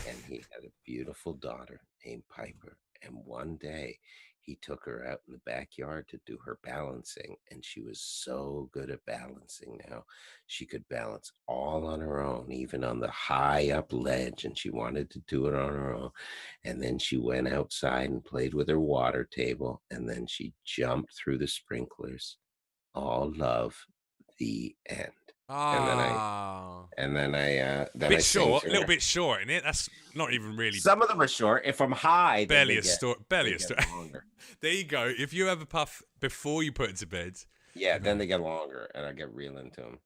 and he had a beautiful daughter named Piper. And one day he took her out in the backyard to do her balancing, and she was so good at balancing now. She could balance all on her own, even on the high up ledge, and she wanted to do it on her own. And then she went outside and played with her water table, and then she jumped through the sprinklers. All love, the end. Ah. and then I Bit sing short, to a little her. bit short in it. That's not even really Some of them are short. If I'm high, then barely a story. Barely they a get story. longer. There you go. If you have a puff before you put it to bed, Yeah, you've had then it. they get longer, and I get real into them.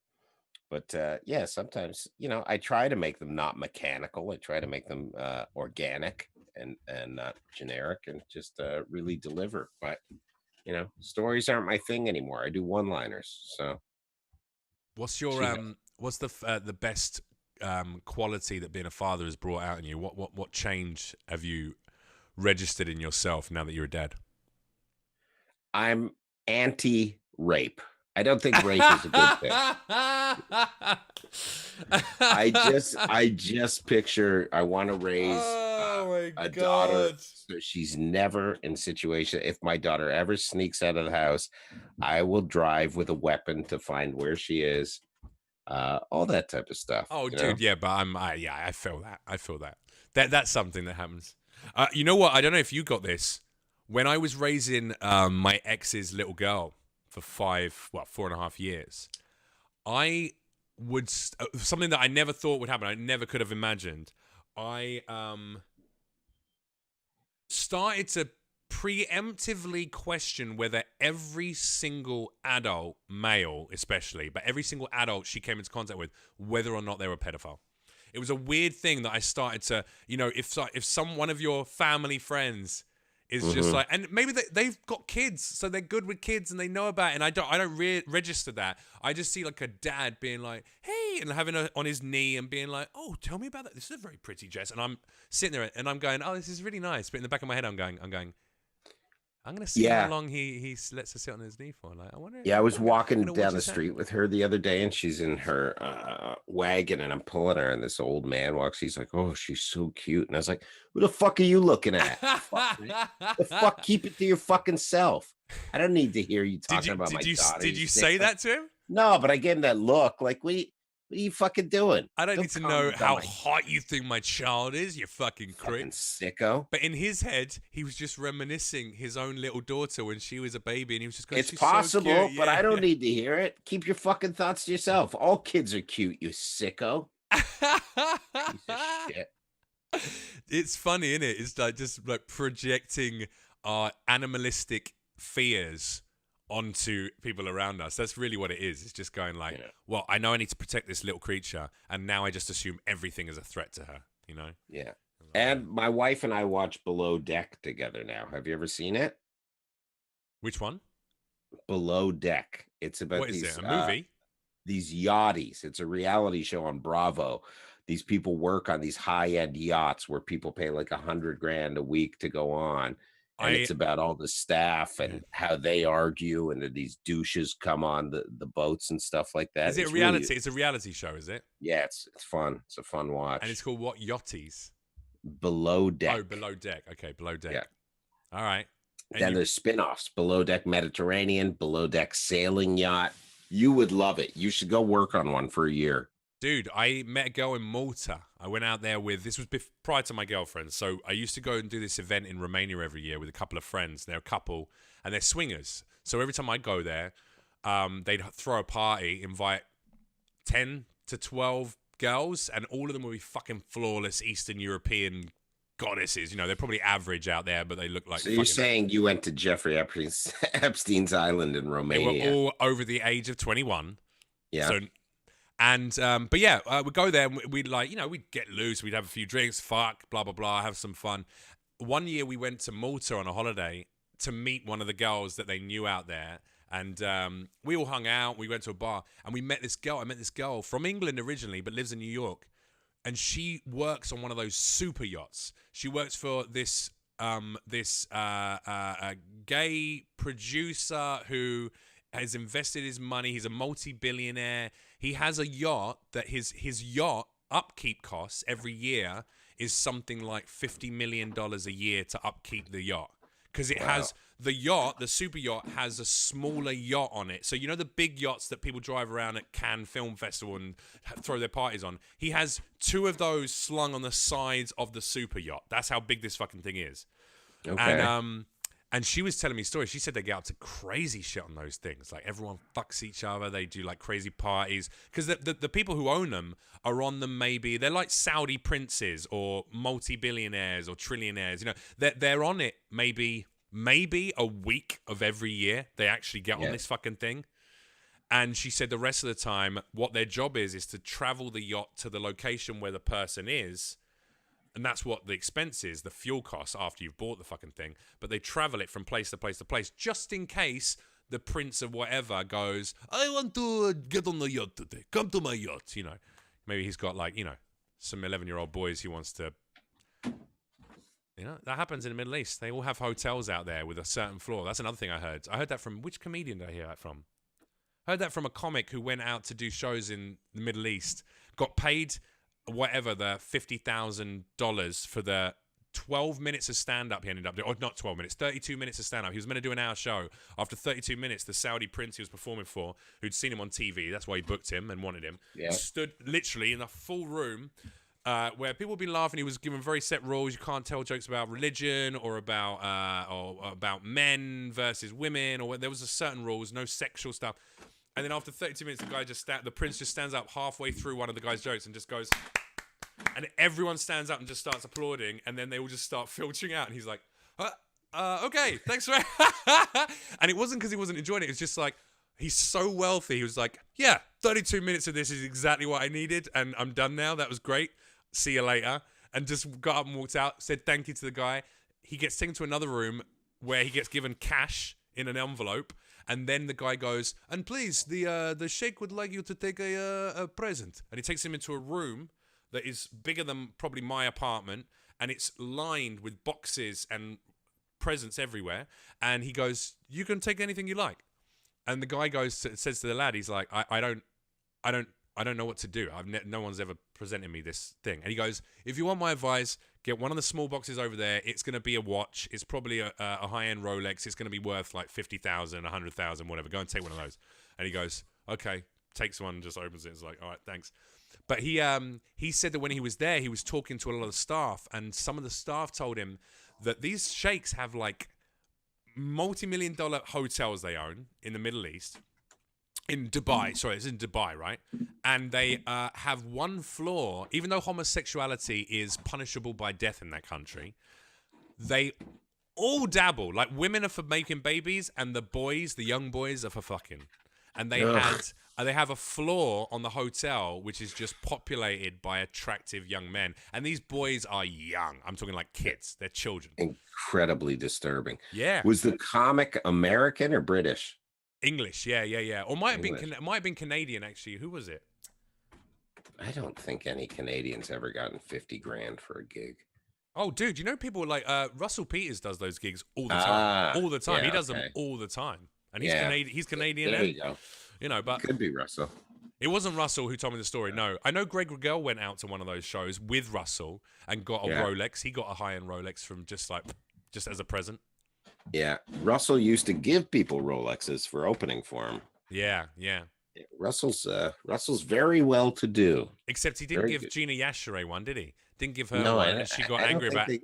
But yeah, sometimes I try to make them not mechanical. I try to make them organic and not generic, and just really deliver. But stories aren't my thing anymore. I do one-liners. So What's your she knows. what's the best quality that being a father has brought out in you? What change have you registered in yourself now that you're a dad? I'm anti-rape. I don't think rape is a good thing. I just picture I want to raise Oh my a daughter God. so she's never in situation. If my daughter ever sneaks out of the house, I will drive with a weapon to find where she is. All that type of stuff. Oh, dude, yeah, but I feel that. I feel that. That's something that happens. You know what? I don't know if you got this. When I was raising my ex's little girl for 4.5 years, I would something that I never thought would happen. I never could have imagined. I started to preemptively question whether every single adult, male especially, but every single adult she came into contact with, whether or not they were a pedophile. It was a weird thing that I started to, if one of your family friends is just Hmm. like, and maybe they've got kids, so they're good with kids and they know about it, and I don't register that. I just see like a dad being like, hey, and having her on his knee and being like, oh, tell me about that. This is a very pretty dress, and I'm sitting there and I'm going, oh, this is really nice, but in the back of my head I'm going, I'm gonna see how Yeah. long he lets her sit on his knee for. Like, I wonder. Yeah, I was I'm walking gonna watch down the this happen. street with her the other day, and she's in her wagon, and I'm pulling her, and this old man walks. He's like, "Oh, she's so cute," and I was like, "Who the fuck are you looking at? Fuck, man. The fuck, keep it to your fucking self. I don't need to hear you Did talking you about did my you daughter. did You you say sick." that to him? No, but I gave him that look, like, what are you fucking doing? I don't need Don't to know comment on how my hot you think my child is, you fucking creep. fucking sicko. But in his head, he was just reminiscing his own little daughter when she was a baby, and he was just going, It's "She's so possible, cute." but I don't Yeah, need to hear it. Keep your fucking thoughts to yourself. All kids are cute, you sicko. Piece of yeah. shit. It's funny, isn't it? It's like just like projecting our animalistic fears onto people around us. That's really what it is. It's just going like, Yeah. well, I know I need to protect this little creature, and now I just assume everything is a threat to her. You know? Yeah. And my wife and I watch Below Deck together now. Have you ever seen it? Which one? Below Deck. It's about What is it? A movie? these yachties. It's a reality show on Bravo. These people work on these high-end yachts where people pay like 100 grand a week to go on. And I it's about all the staff yeah. and how they argue, and then these douches come on the boats and stuff like that. Is it a It's really, reality? It's a reality show, is it? yeah, it's fun. It's a fun And it's watch. called what? Yachties. Below Oh, Deck. Below Deck. Okay, Below Deck. Yeah. All right. And Then you, there's spin-offs: Below Deck Mediterranean, Below Deck Sailing Yacht. You would love it. You should go work on one for a year. dude, I met a girl in Malta. I went out there with, this was prior to my girlfriend. So I used to go and do this event in Romania every year with a couple of friends. They're a couple and they're swingers. So every time I go there, they'd throw a party, invite 10 to 12 girls, and all of them will be fucking flawless Eastern European goddesses. You know, they're probably average out there, but they look like So you're fucking. saying you went to Jeffrey Epstein's Island in They were Romania? all over the age of 21. Yeah. So, and but yeah, we'd go there and we'd like, we'd get loose, we'd have a few drinks, fuck, blah blah blah, have some fun. One year we went to Malta on a holiday to meet one of the girls that they knew out there, and we all hung out. We went to a bar and we met this girl. I met this girl from England originally, but lives in New York, and she works on one of those super yachts. She works for this gay producer who has invested his money. He's a multi-billionaire. He has a yacht that his yacht upkeep costs every year is something like $50 million a year to upkeep the yacht. Because it has the yacht, the super yacht has a smaller yacht on it. So you know the big yachts that people drive around at Cannes Film Festival and throw their parties on? He has two of those slung on the sides of the super yacht. That's how big this fucking thing is. Okay. And she was telling me stories. She said they get up to crazy shit on those things. Like everyone fucks each other. They do like crazy parties. Because the people who own them are on them maybe. They're like Saudi princes or multi-billionaires or trillionaires. You know, they're on it maybe a week of every year. They actually get on this fucking thing. And she said the rest of the time, what their job is to travel the yacht to the location where the person is. And that's what the expense is, the fuel costs after you've bought the fucking thing. But they travel it from place to place to place, just in case the prince of whatever goes, I want to get on the yacht today. Come to my yacht, you know. Maybe he's got like, you know, some 11-year-old boys he wants to, you know. That happens in the Middle East. They all have hotels out there with a certain floor. That's another thing I heard. I heard that from, which comedian did I hear that from? I heard that from a comic who went out to do shows in the Middle East, got paid whatever, the $50,000 for the 12 minutes of stand-up he ended up doing, or not 12 minutes, 32 minutes of stand-up. He was meant to do an hour show. After 32 minutes, the Saudi prince he was performing for, who'd seen him on TV, that's why he booked him and wanted him, stood literally in a full room where people would be laughing. He was given very set rules. You can't tell jokes about religion or about men versus women, or there was a certain rules, no sexual stuff. And then after 32 minutes, the prince just stands up halfway through one of the guy's jokes and just goes, and everyone stands up and just starts applauding, and then they all just start filtering out, and he's like, okay, thanks for and it wasn't because he wasn't enjoying it. It was just like, he's so wealthy. He was like, yeah, 32 minutes of this is exactly what I needed, and I'm done now. That was great. See you later. And just got up and walked out, said thank you to the guy. He gets taken to another room where he gets given cash in an envelope. And then the guy goes, and please, the sheikh would like you to take a present. And he takes him into a room that is bigger than probably my apartment, and it's lined with boxes and presents everywhere. And he goes, you can take anything you like. And the guy says to the lad, he's like, I don't know what to do. No one's ever presented me this thing. And he goes, if you want my advice, get one of the small boxes over there. It's going to be a watch. It's probably a high-end Rolex. It's going to be worth like 50,000, 100,000, whatever. Go and take one of those. And he goes, okay. Takes one, just opens it. It's like, all right, thanks. But he said that when he was there, he was talking to a lot of staff, and some of the staff told him that these sheikhs have like multi-million-dollar hotels they own in the Middle East. In Dubai, sorry, it's in Dubai, right? And they have one floor, even though homosexuality is punishable by death in that country, they all dabble. Like, women are for making babies, and the young boys are for fucking. And they have a floor on the hotel which is just populated by attractive young men. And these boys are young. I'm talking like kids. They're children. Incredibly disturbing. Yeah. Was the comic American or British? English, yeah. Or might have been Canadian, actually. Who was it? I don't think any Canadians ever gotten 50 grand for a gig. Oh, dude, you know people like Russell Peters does those gigs all the time. All the time. Yeah, he does them all the time. And he's Canadian. He's Canadian. There you go. You know, but could be Russell. It wasn't Russell who told me the story. No, I know Greg Rigel went out to one of those shows with Russell and got a Rolex. He got a high-end Rolex from just as a present. Yeah, Russell used to give people Rolexes for opening for him. Yeah. Russell's very well to do. Except he didn't give Gina Yashere one, did he? Didn't give her no, one, and she got angry about it.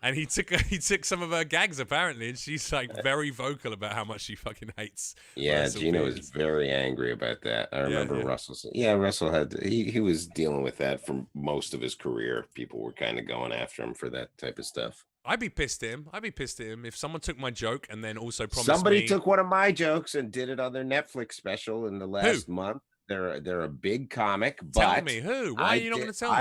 And he took some of her gags apparently, and she's like very vocal about how much she fucking hates. Yeah, Russell Gina Peters. was very angry about that. I remember Russell. Yeah, Russell he was dealing with that for most of his career. People were kind of going after him for that type of stuff. I'd be pissed at him. If someone took my joke and then also promised somebody took one of my jokes and did it on their Netflix special in the last month. They're a big comic, but tell me who. Why are you not going to tell me?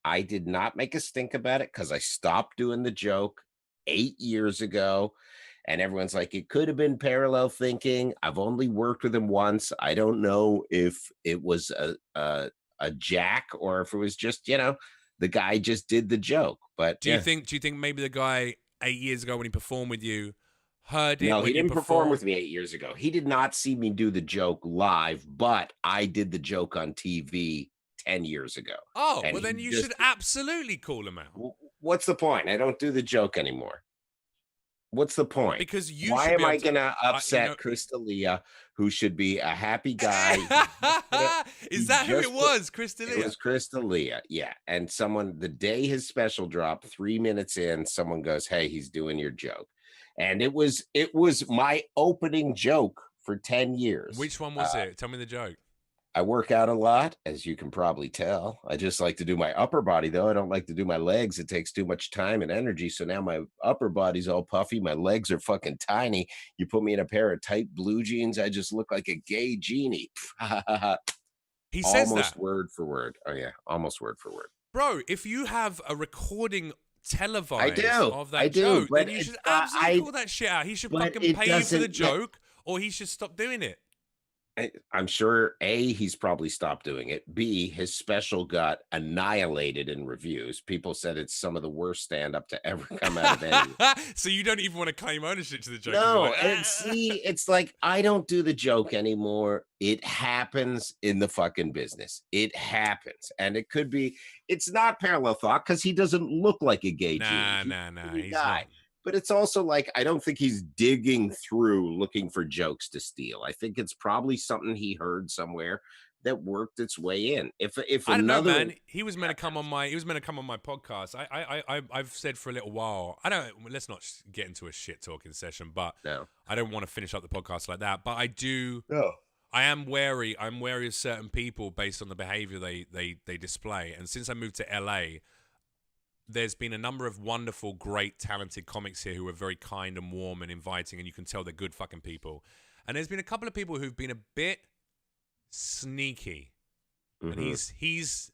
I did not make a stink about it because I stopped doing the joke 8 years ago. And everyone's like, it could have been parallel thinking. I've only worked with him once. I don't know if it was a jack or if it was just, the guy just did the joke. But do you think maybe the guy 8 years ago when he performed with you heard it? No, he didn't perform with me 8 years ago. He did not see me do the joke live, but I did the joke on TV 10 years ago. Oh, well then you should absolutely call him out. What's the point? I don't do the joke anymore. What's the point? Because why am I going to upset Chris D'Elia, who should be a happy guy? Is that who it was, Chris D'Elia? It was Chris D'Elia, yeah. And the day his special dropped, 3 minutes in, someone goes, hey, he's doing your joke. And it was my opening joke for 10 years. Which one was it? Tell me the joke. I work out a lot, as you can probably tell. I just like to do my upper body, though. I don't like to do my legs. It takes too much time and energy. So now my upper body's all puffy. My legs are fucking tiny. You put me in a pair of tight blue jeans, I just look like a gay genie. He says Almost that. word for word. Oh, yeah. Almost word for word. Bro, if you have a recording I televised do. of I that do. joke, But then you it, should absolutely I, call that shit out. He should but fucking it pay you for the doesn't. joke, or he should stop doing it. I'm sure A, he's probably stopped doing it. B, his special got annihilated in reviews. People said it's some of the worst stand-up to ever come out of any. So you don't even want to claim ownership to the joke. 'Cause you're No, like, and see, it's like I don't do the joke anymore. It happens in the fucking business. It happens, and it could be. It's not parallel thought because he doesn't look like a gay genie. He's a nah. pretty He's guy. not. But it's also like I don't think he's digging through looking for jokes to steal. I think it's probably something he heard somewhere that worked its way in. If I don't know, another man. He was meant to come on my. He was meant to come on my podcast. I've said for a little while. I don't. Let's not get into a shit talking session. But no, I don't want to finish up the podcast like that. But I do. no, I am wary. I'm wary of certain people based on the behavior they display. And since I moved to LA, there's been a number of wonderful, great, talented comics here who are very kind and warm and inviting, and you can tell they're good fucking people. And there's been a couple of people who've been a bit sneaky, and he's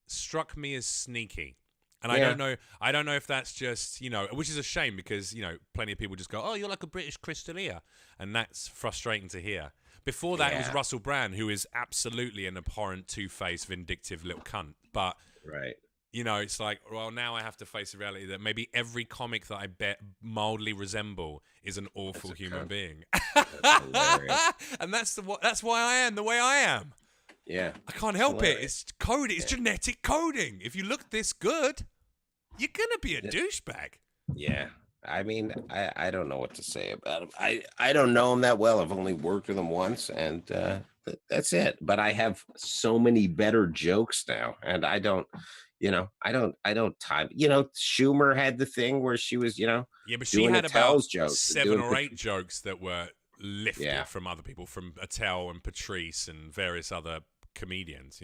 struck me as sneaky. And Yeah. I don't know if that's just, which is a shame because, plenty of people just go, oh, you're like a British Crystalia. And that's frustrating to hear. Before that, it was Yeah. Russell Brand, who is absolutely an abhorrent, two-faced, vindictive little cunt. But, right. it's like, well, now I have to face the reality that maybe every comic that I bet mildly resemble is an awful human being. That's hilarious. And that's why I am the way I am. Yeah. I can't help it. It's coding. It's genetic coding. If you look this good, you're gonna be a douchebag. Yeah. I mean, I don't know what to say about him. I don't know him that well. I've only worked with him once, and that's it. But I have so many better jokes now, and I don't time. Schumer had the thing where she was, Yeah, but she doing had Attell's about jokes, 7 or 8 jokes that were lifted Yeah. from other people, from Attell and Patrice and various other comedians.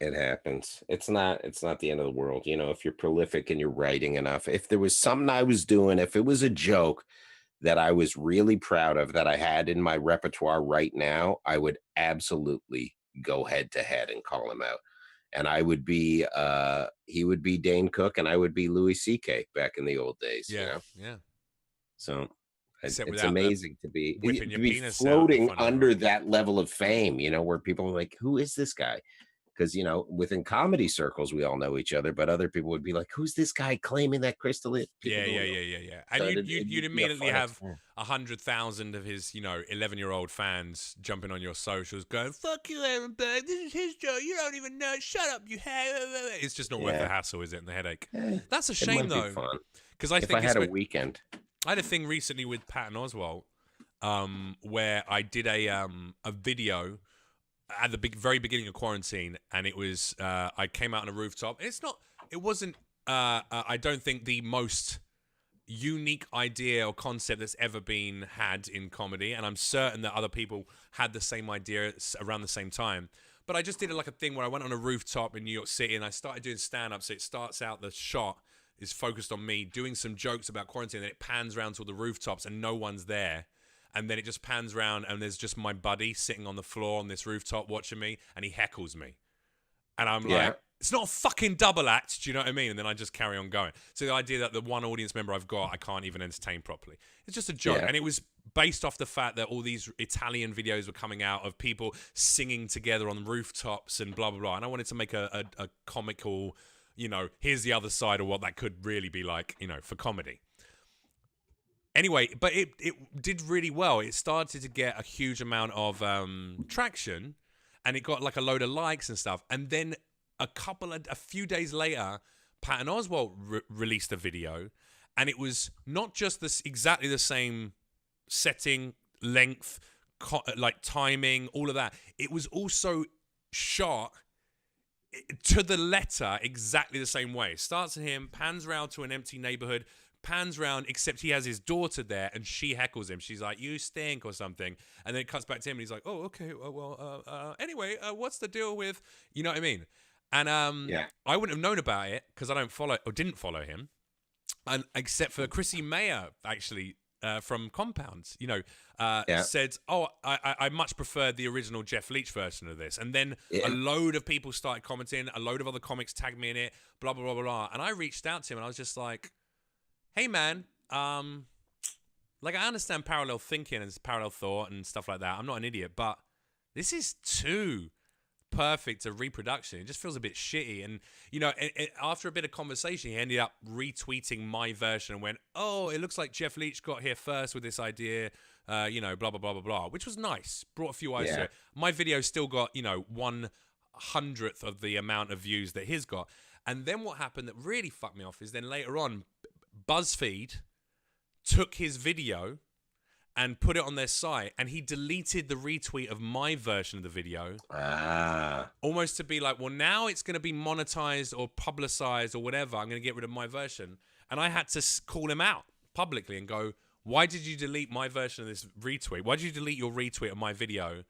It happens. It's not the end of the world. If you're prolific and you're writing enough. If there was something I was doing, if it was a joke that I was really proud of that I had in my repertoire right now, I would absolutely go head to head and call him out. And I would be he would be Dane Cook and I would be Louis C.K. back in the old days. Yeah. So Except it's without amazing to be whipping your penis out in floating front of under everyone. that level of fame, where people are like, who is this guy? Because, within comedy circles, we all know each other, but other people would be like, who's this guy claiming that crystal is? Yeah. And So you'd it'd be a immediately fun have experience. 100,000 of his, 11-year-old fans jumping on your socials going, fuck you, Aaron Berg, this is his joke, you don't even know, shut up, you have. It's just not worth the hassle, is it, and the headache? That's a It shame, might be though. fun. Because I If think I had a weekend. I had a thing recently with Patton Oswalt where I did a video at the very beginning of quarantine, and it was I came out on a rooftop. It wasn't I don't think the most unique idea or concept that's ever been had in comedy, and I'm certain that other people had the same idea around the same time. But I just did like a thing where I went on a rooftop in New York City and I started doing stand-up. So it starts out, the shot is focused on me doing some jokes about quarantine, and then it pans around to all the rooftops and no one's there. And then it just pans around and there's just my buddy sitting on the floor on this rooftop watching me, and he heckles me. And I'm like, it's not a fucking double act, do you know what I mean? And then I just carry on going. So the idea that the one audience member I've got, I can't even entertain properly. It's just a joke. Yeah. And it was based off the fact that all these Italian videos were coming out of people singing together on rooftops and blah, blah, blah. And I wanted to make a comical, here's the other side of what that could really be like, for comedy. Anyway, but it did really well. It started to get a huge amount of traction, and it got like a load of likes and stuff. And then a few days later, Patton Oswalt released a video, and it was not just exactly the same setting, length, like timing, all of that. It was also shot to the letter exactly the same way. Starts at him, pans around to an empty neighborhood, pans round, except he has his daughter there, and she heckles him. She's like, "You stink" or something, and then it cuts back to him, and he's like, "Oh, okay, anyway, what's the deal with?" You know what I mean? And Yeah. I wouldn't have known about it because I don't follow or didn't follow him, and except for Chrissy Mayer actually. From Compounds, said, "Oh, I much preferred the original Jeff Leach version of this." And then a load of people started commenting. A load of other comics tagged me in it. Blah blah blah blah blah. And I reached out to him, and I was just like, "Hey, man, like I understand parallel thinking and parallel thought and stuff like that. I'm not an idiot, but this is too perfect a reproduction. It just feels a bit shitty." And after a bit of conversation, he ended up retweeting my version and went, "Oh, it looks like Jeff Leach got here first with this idea, blah blah blah blah blah," which was nice. Brought a few eyes to it. My video still got 1/100th of the amount of views that his got. And then what happened that really fucked me off is then later on, BuzzFeed took his video and put it on their site, and he deleted the retweet of my version of the video. Almost to be like, well, now it's going to be monetized or publicized or whatever. I'm going to get rid of my version. And I had to call him out publicly and go, "Why did you delete my version of this retweet? Why did you delete your retweet of my video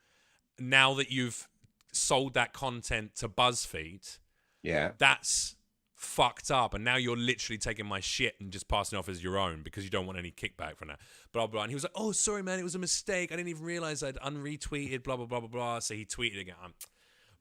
now that you've sold that content to BuzzFeed?" Yeah. That's fucked up, and now you're literally taking my shit and just passing it off as your own because you don't want any kickback from that, blah blah. And he was like, "Oh, sorry man, it was a mistake, I didn't even realize I'd unretweeted, blah blah blah blah blah." So he tweeted again.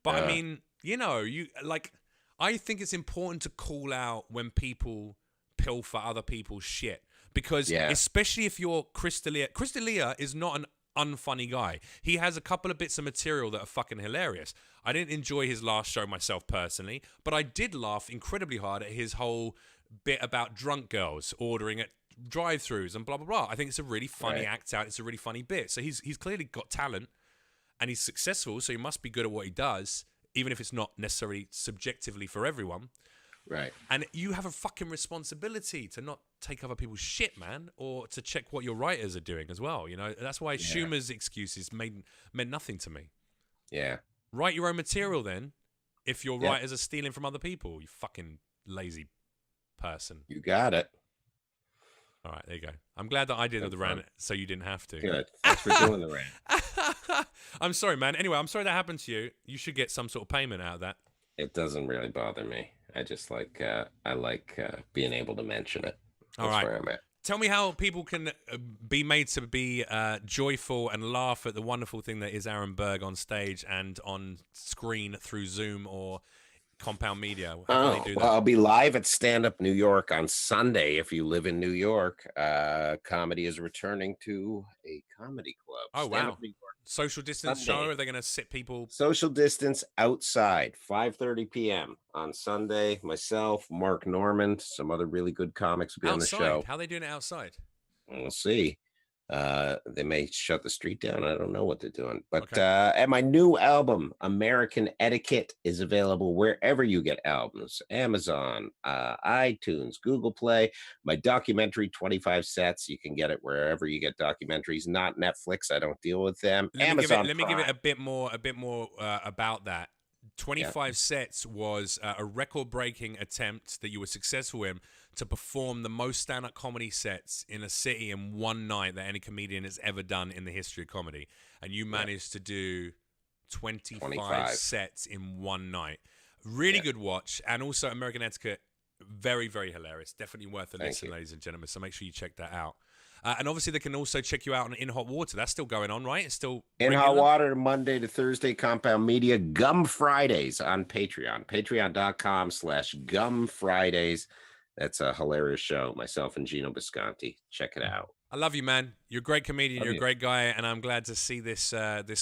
But I mean, you like, I think it's important to call out when people pilfer other people's shit, because especially if you're Chris D'Elia is not an unfunny guy. He has a couple of bits of material that are fucking hilarious. I didn't enjoy his last show myself personally, but I did laugh incredibly hard at his whole bit about drunk girls ordering at drive-thrus and blah blah blah. I think it's a really funny act out. It's a really funny bit. So he's clearly got talent and he's successful, so he must be good at what he does, even if it's not necessarily subjectively for everyone. Right. And you have a fucking responsibility to not take other people's shit, man, or to check what your writers are doing as well. That's why Schumer's excuses meant nothing to me. Yeah. Write your own material then, if your writers are stealing from other people, you fucking lazy person. You got it. All right, there you go. I'm glad that I did the rant, so you didn't have to. Good. Thanks for doing the rant. I'm sorry, man. Anyway, I'm sorry that happened to you. You should get some sort of payment out of that. It doesn't really bother me. I just like being able to mention it. That's all right. Where I'm at. Tell me how people can be made to be joyful and laugh at the wonderful thing that is Aaron Berg on stage and on screen through Zoom or Compound Media. How can they do that? Well, I'll be live at Stand Up New York on Sunday. If you live in New York, comedy is returning to a comedy club. Oh, Stand wow. Up New York. Social distance show? Are they going to sit people? Social distance outside, 5:30 p.m. on Sunday. Myself, Mark Norman, some other really good comics will be outside? On the show. How are they doing it outside? We'll see. They may shut the street down. I don't know what they're doing. But and my new album, American Etiquette, is available wherever you get albums. Amazon, iTunes, Google Play. My documentary, 25 Sets. You can get it wherever you get documentaries, not Netflix. I don't deal with them. Let me give it a bit more about that. 25 Sets was a record-breaking attempt that you were successful in to perform the most stand-up comedy sets in a city in one night that any comedian has ever done in the history of comedy. And you managed to do 25 sets in one night. Really good watch. And also American Etiquette, very, very hilarious. Definitely worth a listen, ladies and gentlemen. So make sure you check that out. And obviously, they can also check you out on In Hot Water. That's still going on, right? It's still In Hot Water, Monday to Thursday, Compound Media. Gum Fridays on Patreon. Patreon.com/Gum Fridays. That's a hilarious show. Myself and Gino Bisconti. Check it out. I love you, man. You're a great comedian. You're a great guy. And I'm glad to see this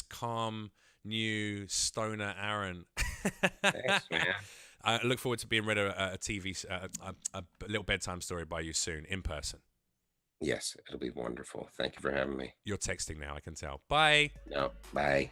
calm, new stoner Aaron. Thanks, man. I look forward to being read a little bedtime story by you soon in person. Yes, it'll be wonderful. Thank you for having me. You're texting now, I can tell. Bye. No, bye.